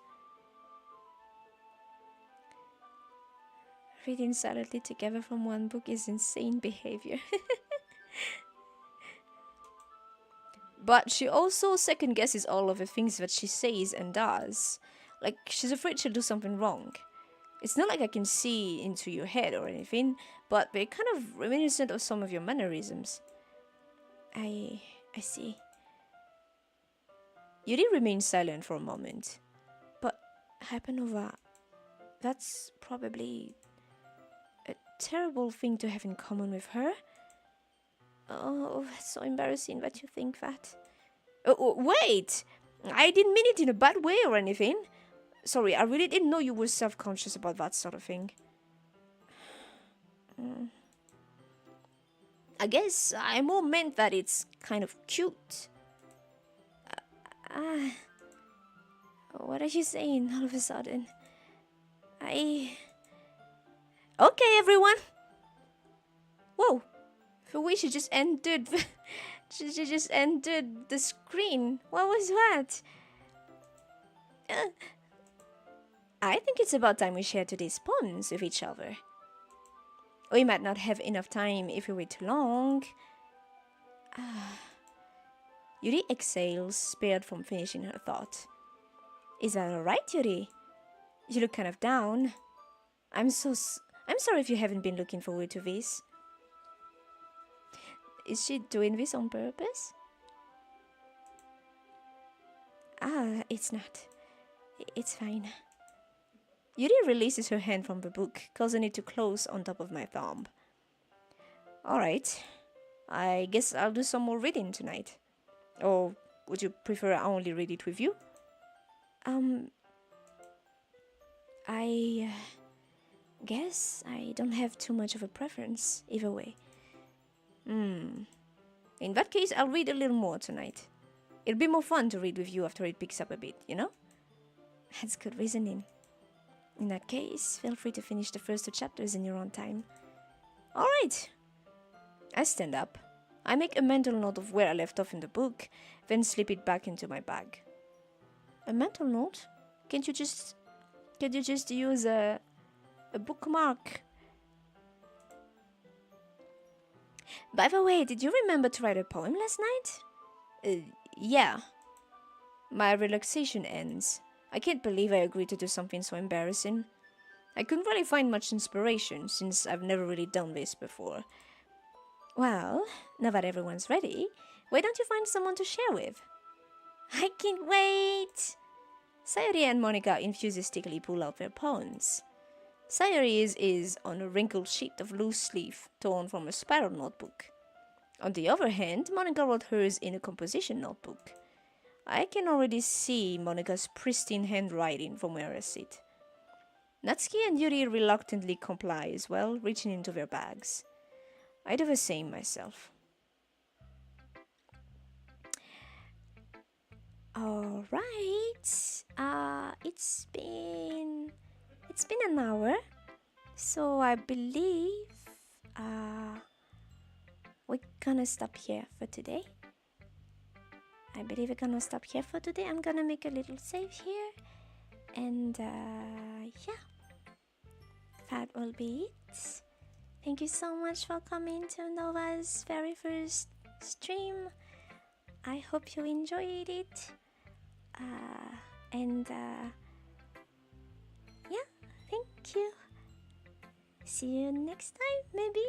Reading silently together from one book is insane behavior. But she also second guesses all of the things that she says and does. Like, she's afraid she'll do something wrong. It's not like I can see into your head or anything, but they're kind of reminiscent of some of your mannerisms. I see. Yuri remains silent for a moment. But Hypernova, that's probably a terrible thing to have in common with her. Oh, it's so embarrassing that you think that. Wait! I didn't mean it in a bad way or anything. Sorry, I really didn't know you were self-conscious about that sort of thing. I guess I more meant that it's kind of cute. What are you saying all of a sudden? Okay, everyone. Whoa, the way she just entered, she just entered the screen. What was that? I think it's about time we share today's poems with each other. We might not have enough time if we wait too long. Yuri exhales, spared from finishing her thought. Is that alright, Yuri? You look kind of down. I'm sorry if you haven't been looking forward to this. Is she doing this on purpose? It's not. It's fine. Yuri releases her hand from the book, causing it to close on top of my thumb. Alright, I guess I'll do some more reading tonight. Or would you prefer I only read it with you? I guess I don't have too much of a preference either way. In that case, I'll read a little more tonight. It'll be more fun to read with you after it picks up a bit, you know? That's good reasoning. In that case, feel free to finish the first 2 chapters in your own time. Alright. I stand up. I make a mental note of where I left off in the book, then slip it back into my bag. A mental note? Can't you just use a bookmark? By the way, did you remember to write a poem last night? Yeah. My relaxation ends. I can't believe I agreed to do something so embarrassing. I couldn't really find much inspiration since I've never really done this before. Well, now that everyone's ready, why don't you find someone to share with? I can't wait! Sayori and Monica enthusiastically pull out their poems. Sayori's is on a wrinkled sheet of loose leaf torn from a spiral notebook. On the other hand, Monica wrote hers in a composition notebook. I can already see Monica's pristine handwriting from where I sit. Natsuki and Yuri reluctantly comply as well, reaching into their bags. I do the same myself. Alright, it's been an hour, so I believe we're gonna stop here for today. I'm gonna make a little save here, and yeah, that will be it. Thank you so much for coming to Nova's very first stream. I hope you enjoyed it. And yeah, thank you. See you next time, maybe.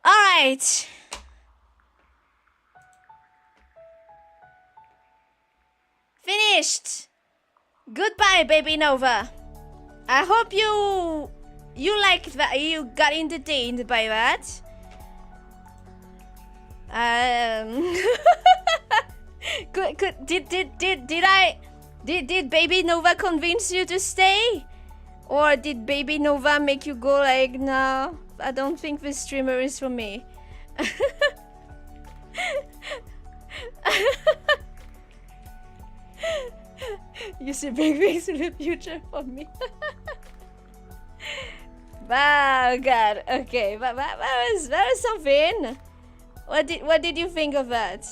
Alright. Finished. Goodbye, baby Nova. I hope you liked that. You got entertained by that. Did Baby Nova convince you to stay, or did Baby Nova make you go like, no, I don't think this streamer is for me? You see big things in the future for me. Oh God. Okay, but that was something. What did you think of that?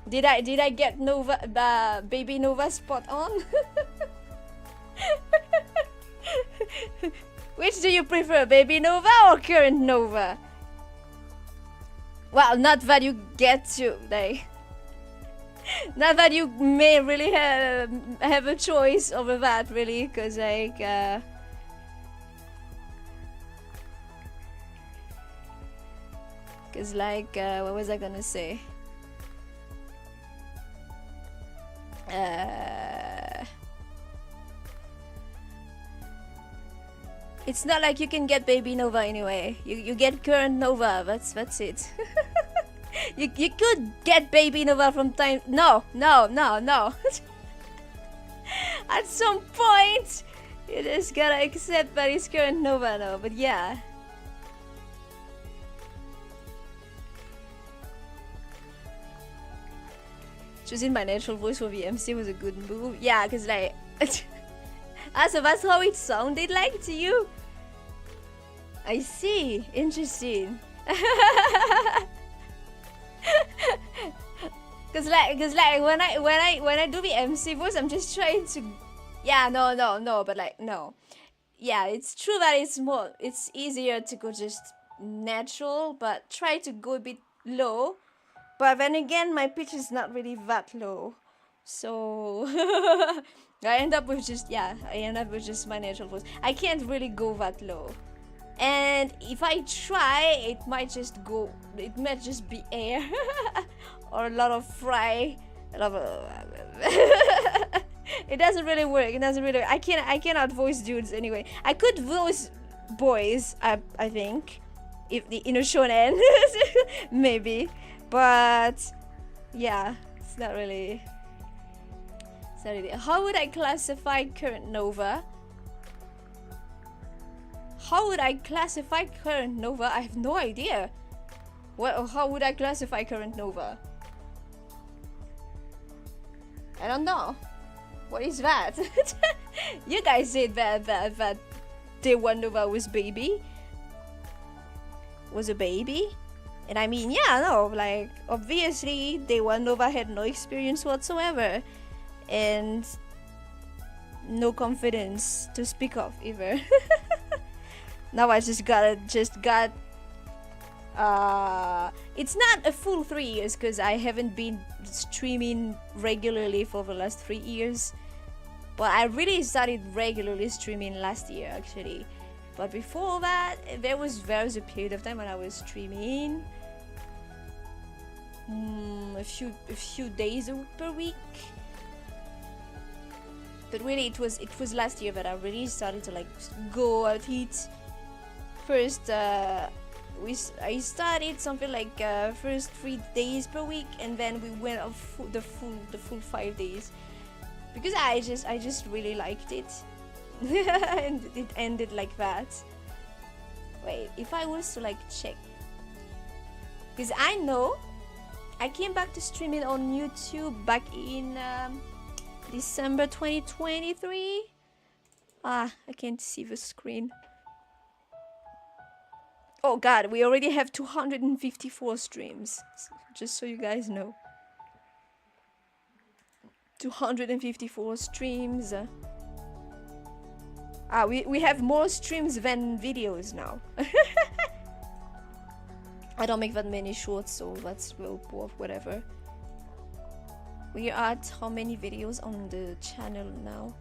Did I get Nova, Baby Nova spot on? Which do you prefer, Baby Nova or current Nova? Well, not that you get to like. Not that you may really have a choice over that, really, because like what was I gonna say? It's not like you can get Baby Nova anyway. You get current Nova. That's it. You could get Baby Nova from time. No. At some point, you just gotta accept that it's current Nova now. But yeah. Choosing my natural voice for the MC was a good move. Yeah, cause like, so that's how it sounded like to you. I see. Interesting. Cause like when I do the MC voice, I'm just trying to. Yeah, no, but like no. Yeah, it's true that it's easier to go just natural, but try to go a bit low. But then again, my pitch is not really that low, so I end up with just my natural voice. I can't really go that low, and if I try, it might just be air or a lot of fry. It doesn't really work. I cannot voice dudes anyway. I could voice boys, I think. If the inner shonen, maybe. But yeah, it's not really. It's not really. How would I classify current nova? How would I classify current nova? I have no idea. How would I classify current nova? I don't know. What is that? You guys said that day one nova was baby. Was a baby. And I mean, yeah, no, like, obviously, day one nova had no experience whatsoever. And no confidence to speak of either. Now I just got it's not a full 3 years because I haven't been streaming regularly for the last 3 years, but I really started regularly streaming last year actually. But before that, there was a period of time when I was streaming a few days per week. But really, it was last year that I really started to like go out eat. First, I started something like first 3 days per week, and then we went off the full 5 days because I just really liked it, and it ended like that. Wait, if I was to like check, because I know I came back to streaming on YouTube back in December 2023. I can't see the screen. Oh god, we already have 254 streams, just so you guys know. 254 streams. We have more streams than videos now. I don't make that many shorts, so that's well, whatever. We are at how many videos on the channel now?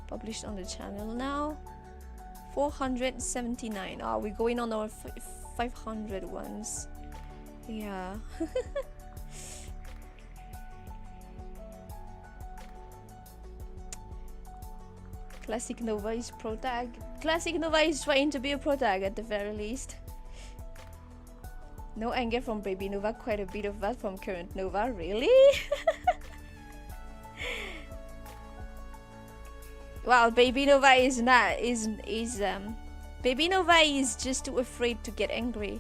Published on the channel now? 479. We're going on our 500 ones. Yeah. Classic Nova is protag. Classic Nova is trying to be a protag at the very least. No anger from Baby Nova, quite a bit of that from current Nova. Really? Well, Baby Nova is not Baby Nova is just too afraid to get angry.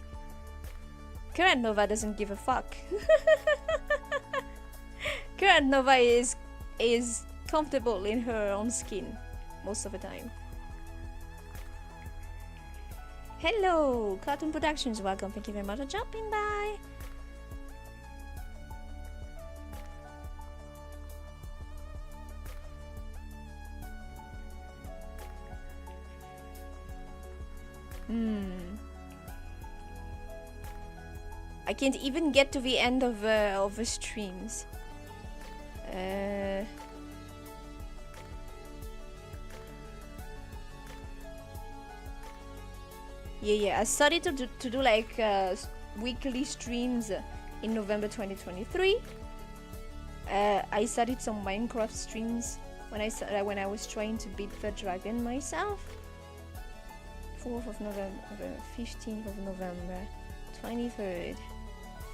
Current Nova doesn't give a fuck. Current Nova is comfortable in her own skin most of the time. Hello, Cartoon Productions, welcome. Thank you very much for jumping by. I can't even get to the end of the streams. Yeah. I started to do like weekly streams in November 2023. I started some Minecraft streams when I was trying to beat the dragon myself. 4th of November, 15th of November, 23rd,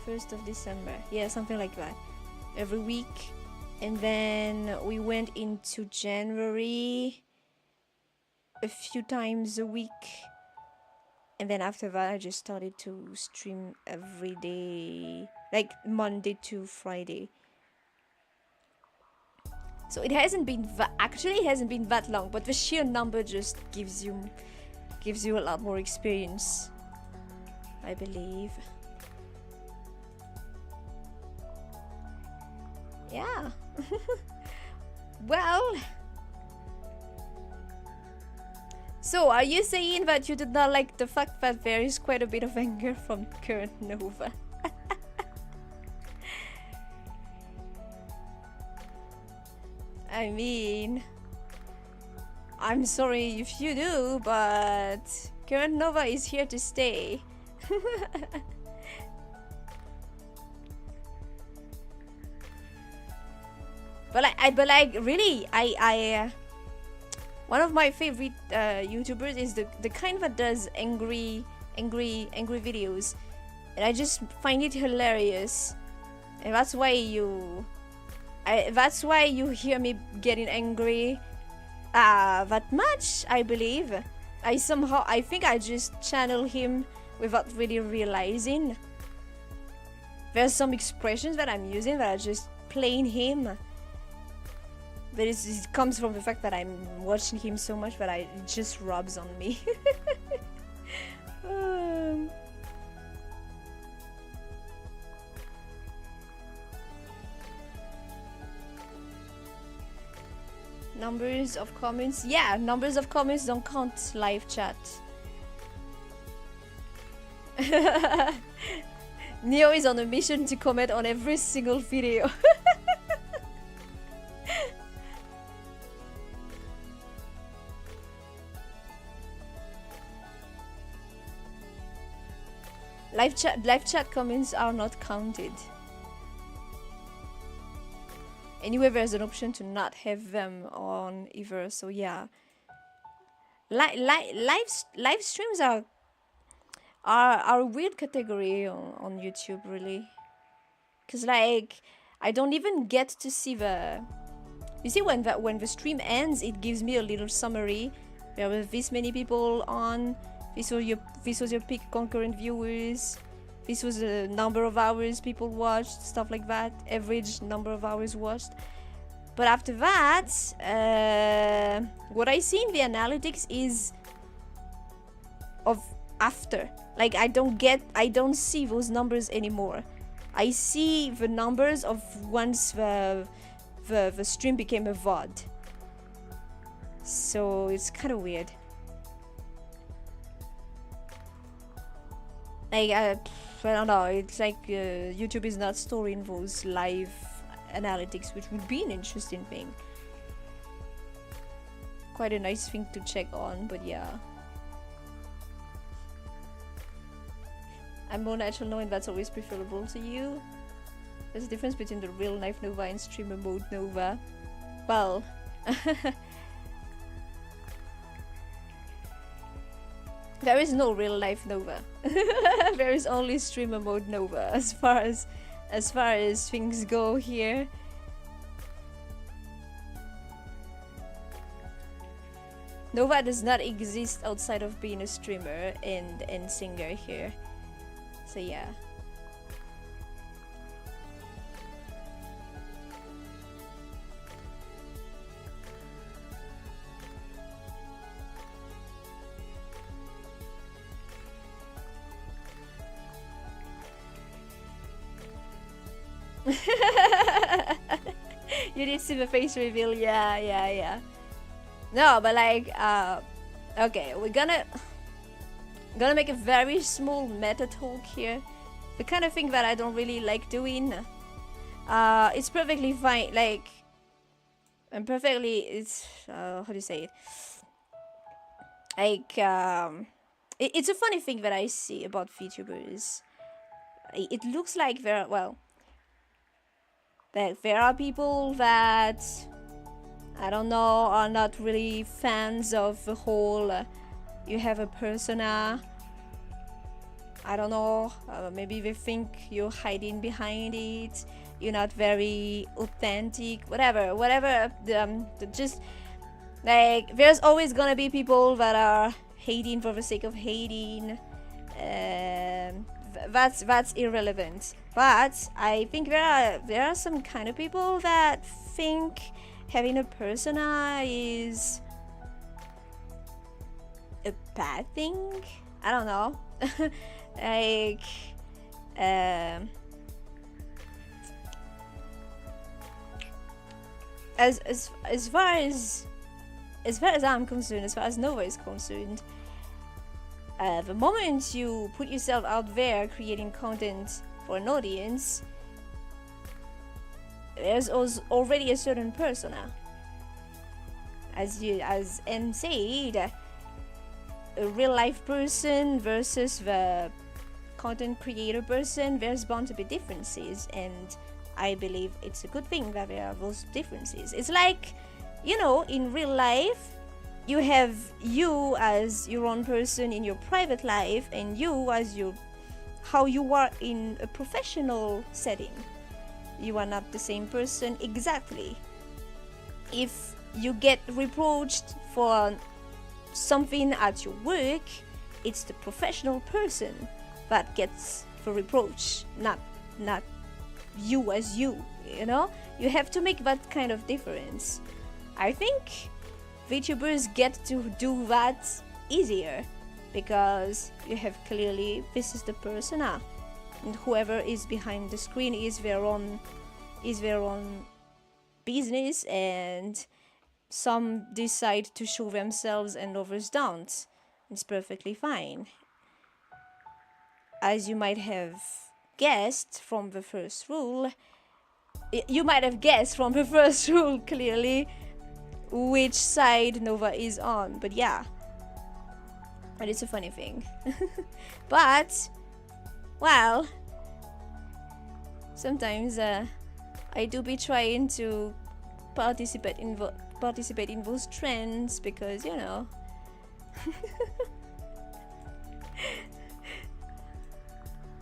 1st of December. Yeah, something like that. Every week. And then we went into January a few times a week. And then after that, I just started to stream every day, like Monday to Friday. So it hasn't been that long, but the sheer number just gives you a lot more experience, I believe. Yeah. Well, so are you saying that you did not like the fact that there is quite a bit of anger from current Nova? I mean, I'm sorry if you do, but current Nova is here to stay. But like really, I One of my favorite YouTubers is the kind that does angry videos, and I just find it hilarious, and that's why you hear me getting angry that much. I believe I think I just channel him without really realizing. There's some expressions that I'm using that are just plain him. But it comes from the fact that I'm watching him so much that it just rubs on me. Numbers of comments. Yeah, numbers of comments don't count live chat. Neo is on a mission to comment on every single video. Live chat comments are not counted. Anyway, there's an option to not have them on either, so yeah. Live streams are a weird category on YouTube, really. Cause like I don't even get to see the. You see, when the stream ends, it gives me a little summary. There were this many people on. This was your peak concurrent viewers. This was the number of hours people watched, stuff like that. Average number of hours watched. But after that, what I see in the analytics is of after. Like I don't see those numbers anymore. I see the numbers of once the stream became a VOD. So it's kind of weird. Like I don't know. It's like YouTube is not storing those live analytics, which would be an interesting thing. Quite a nice thing to check on, but yeah. I'm more natural knowing that's always preferable to you. There's a difference between the real life Nova and streamer mode Nova. Well, there is no real life Nova. There is only streamer mode Nova as far as things go here. Nova does not exist outside of being a streamer and singer here. So yeah. You did see the face reveal, yeah. No, but like, okay, we're gonna make a very small meta talk here. The kind of thing that I don't really like doing. It's perfectly fine, like, it's how do you say it? Like, it's a funny thing that I see about VTubers. It looks like there are people that, I don't know, are not really fans of the whole you have a persona. I don't know, maybe they think you're hiding behind it, you're not very authentic, whatever, just like, there's always gonna be people that are hating for the sake of hating. That's irrelevant. But I think there are some kind of people that think having a persona is a bad thing. I don't know. Like, as far as I'm concerned, as far as Nova is concerned, the moment you put yourself out there creating content for an audience, there's already a certain persona. As M said, a real life person versus the content creator person, there's bound to be differences, and I believe it's a good thing that there are those differences. It's like, you know, in real life, you have you as your own person in your private life, and you as your how you are in a professional setting. You are not the same person exactly. If you get reproached for something at your work, it's the professional person that gets the reproach, not you as you, you know? You have to make that kind of difference. I think VTubers get to do that easier because you have clearly, this is the persona, and whoever is behind the screen is their own business, and some decide to show themselves and others don't. It's perfectly fine. As you might have guessed from the first rule, clearly which side Nova is on. But yeah, and it's a funny thing. But well, sometimes I do be trying to participate in those trends because, you know,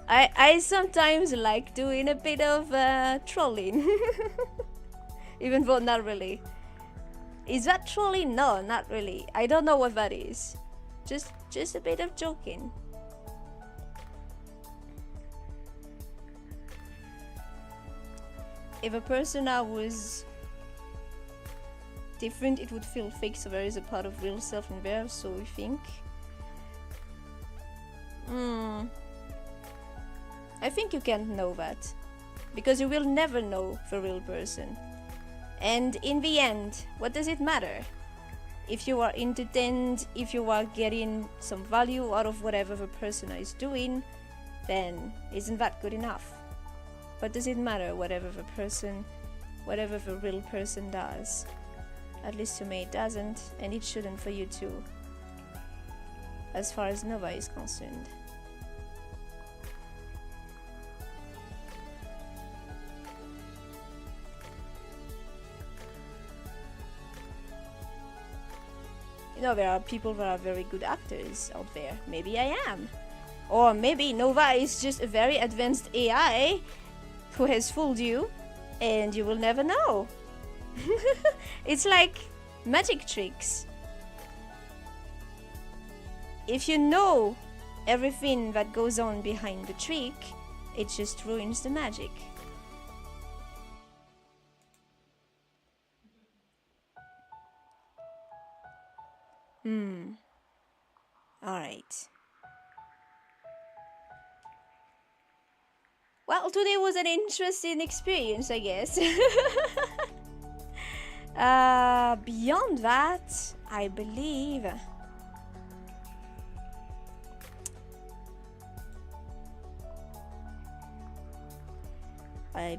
I sometimes like doing a bit of trolling. Even though not really. Is that trolling? No, not really. I don't know what that is. Just a bit of joking. If a persona was different, it would feel fake, so there is a part of real self in there, so we think. I think you can't know that, because you will never know the real person. And in the end, what does it matter? If you are entertained, if you are getting some value out of whatever the persona is doing, then isn't that good enough? What does it matter whatever the real person does? At least to me it doesn't, and it shouldn't for you too, as far as Nova is concerned. You know, there are people that are very good actors out there. Maybe I am. Or maybe Nova is just a very advanced AI who has fooled you, and you will never know. It's like magic tricks. If you know everything that goes on behind the trick, it just ruins the magic. Alright. Well, today was an interesting experience, I guess. Beyond that, I believe I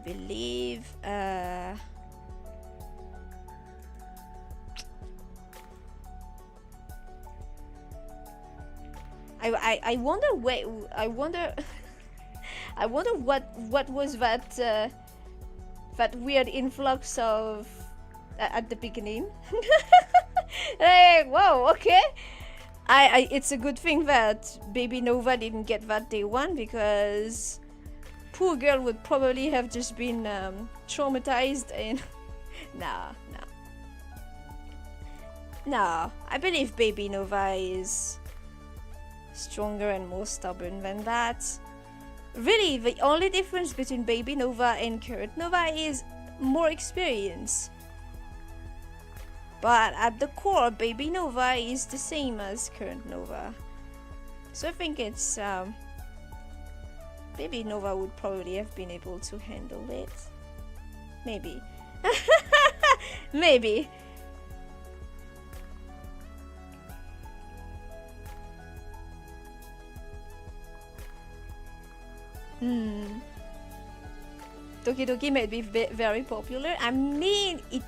wonder I wonder what was that weird influx of at the beginning. Like, whoa, okay. It's a good thing that Baby Nova didn't get that day one, because poor girl would probably have just been traumatized and no, I believe Baby Nova is stronger and more stubborn than that. Really, the only difference between Baby Nova and Current Nova is more experience. But at the core, Baby Nova is the same as Current Nova. So I think it's Baby Nova would probably have been able to handle it. Maybe. Maybe. Doki Doki may be very popular. I mean, it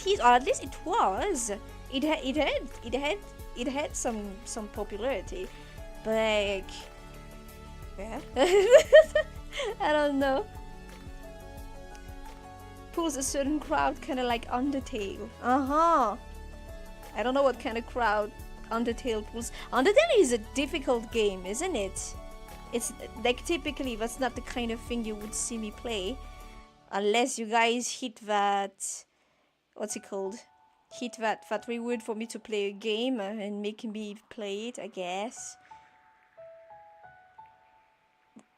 is, or at least it was. It had some popularity, but like, yeah. I don't know. Pulls a certain crowd, kind of like Undertale. I don't know what kind of crowd Undertale pulls. Undertale is a difficult game, isn't it? It's like typically that's not the kind of thing you would see me play. Unless you guys hit that... What's it called? Hit that reward for me to play a game and making me play it, I guess.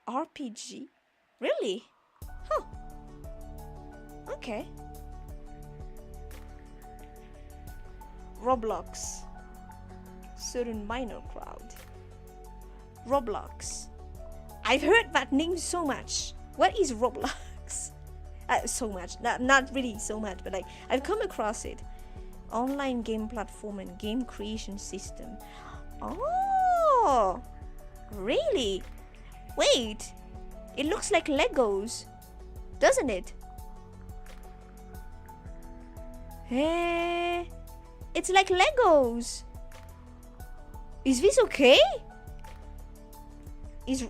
RPG? Really? Huh. Okay. Roblox. Certain minor crowd. Roblox. I've heard that name so much. What is Roblox? So much. Not really so much, but like I've come across it. Online game platform and game creation system. Oh, really? Wait, it looks like Legos, doesn't it? Hey, it's like Legos. Is this okay? Is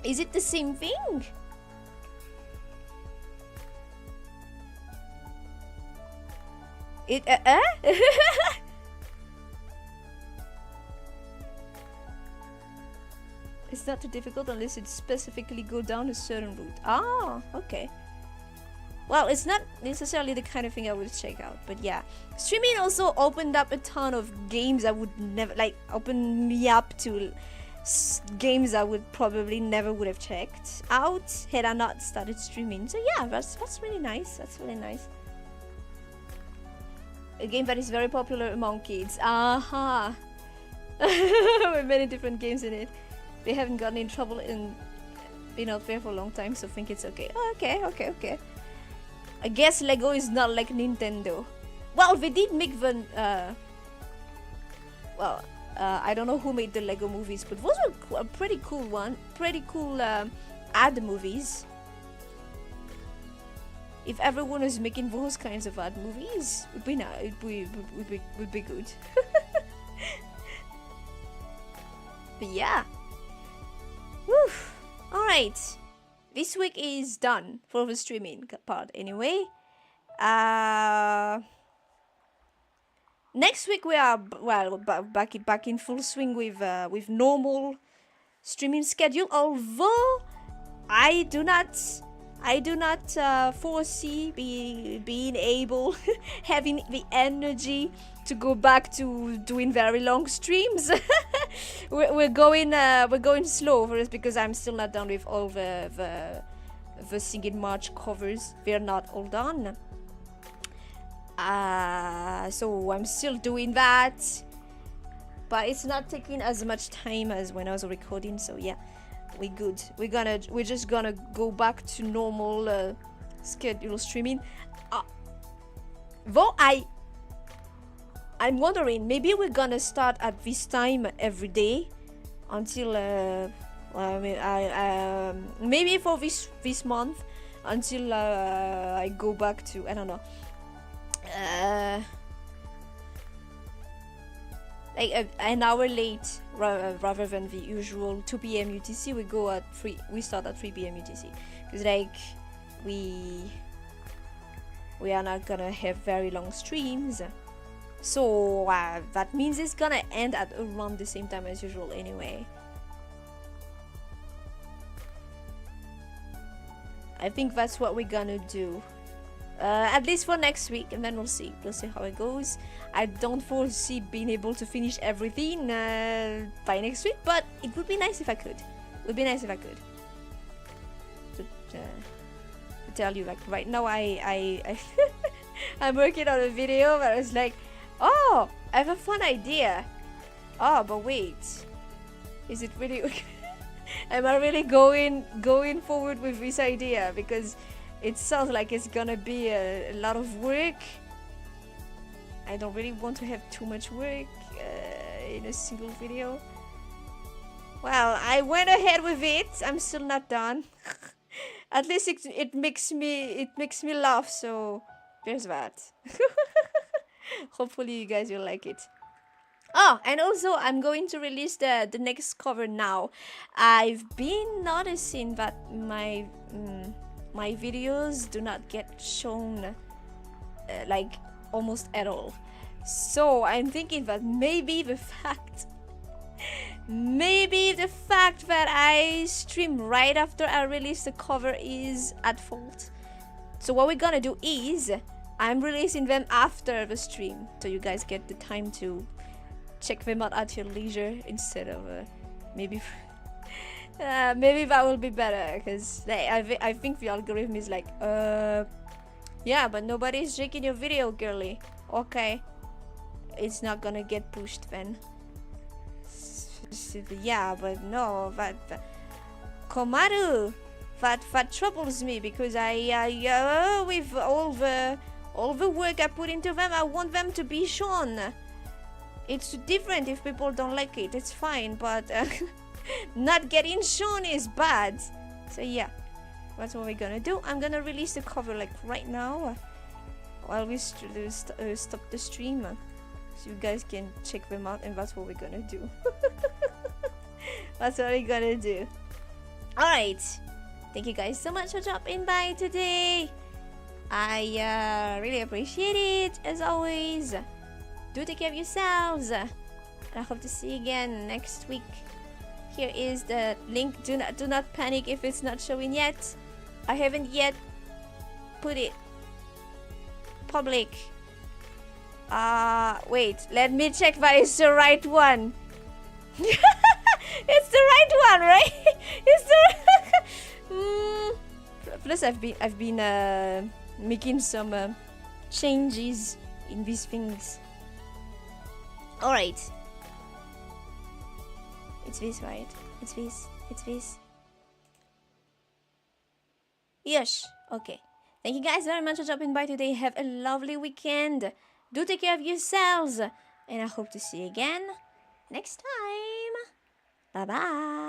it the same thing? It's not too difficult unless it specifically go down a certain route. Ah, okay. Well, it's not necessarily the kind of thing I would check out, but yeah. Streaming also opened up a ton of games I would never, like, opened me up to games I would probably never would have checked out had I not started streaming. So yeah, that's really nice. That's really nice. A game that is very popular among kids. Aha. With many different games in it. They haven't gotten in trouble and been out there for a long time, so think it's okay. Oh, okay. I guess Lego is not like Nintendo. Well, they did make the... I don't know who made the Lego movies, but those were a pretty cool one. Pretty cool ad movies. If everyone was making those kinds of ad movies, would be nice. Would be good. But yeah. Woo. All right. This week is done for the streaming part anyway. Next week we are back in full swing with normal streaming schedule. Although I do not foresee being able having the energy to go back to doing very long streams. we're going slow for this because I'm still not done with all the Singing March covers. They're not all done. So I'm still doing that, but it's not taking as much time as when I was recording. So yeah, we're good. We're just gonna go back to normal schedule streaming. Though I'm wondering, maybe we're gonna start at this time every day until maybe for this month until I go back to, I don't know, like an hour late rather than the usual 2 p.m. UTC. We start at 3 p.m. UTC because like we are not gonna have very long streams. So that means it's gonna end at around the same time as usual anyway. I think that's what we're gonna do. At least for next week, and then we'll see how it goes. I don't foresee being able to finish everything by next week, but it would be nice if I could. To tell you, like right now I I'm working on a video where it's like, oh, I have a fun idea. Oh, but wait, is it really? Am I really going forward with this idea? Because it sounds like it's gonna be a lot of work. I don't really want to have too much work in a single video. Well, I went ahead with it. I'm still not done. At least it makes me laugh. So there's that. Hopefully you guys will like it. Oh, and also I'm going to release the next cover now. I've been noticing that my videos do not get shown like almost at all. So I'm thinking that maybe the fact that I stream right after I release the cover is at fault. So what we're gonna do is I'm releasing them after the stream, so you guys get the time to check them out at your leisure instead of maybe maybe that will be better, because I think the algorithm is like yeah, but nobody's checking your video, girly. Okay, it's not gonna get pushed then. Yeah, but no, that Komaru, that troubles me, because I with all the work I put into them, I want them to be shown. It's different if people don't like it, it's fine, but not getting shown is bad. So yeah, that's what we're gonna do. I'm gonna release the cover like right now while we stop the stream, so you guys can check them out, and that's what we're gonna do. That's what we're gonna do. Alright, thank you guys so much for dropping by today. I really appreciate it, as always. Do take care of yourselves, and I hope to see you again next week. Here is the link. Do not panic if it's not showing yet. I haven't yet put it public. Wait, let me check that it's the right one. It's the right one, right? It's the plus I've been making some changes in these things. All right, it's this, right? It's this. Yes. Okay. Thank you guys very much for dropping by today. Have a lovely weekend. Do take care of yourselves, and I hope to see you again next time. Bye bye.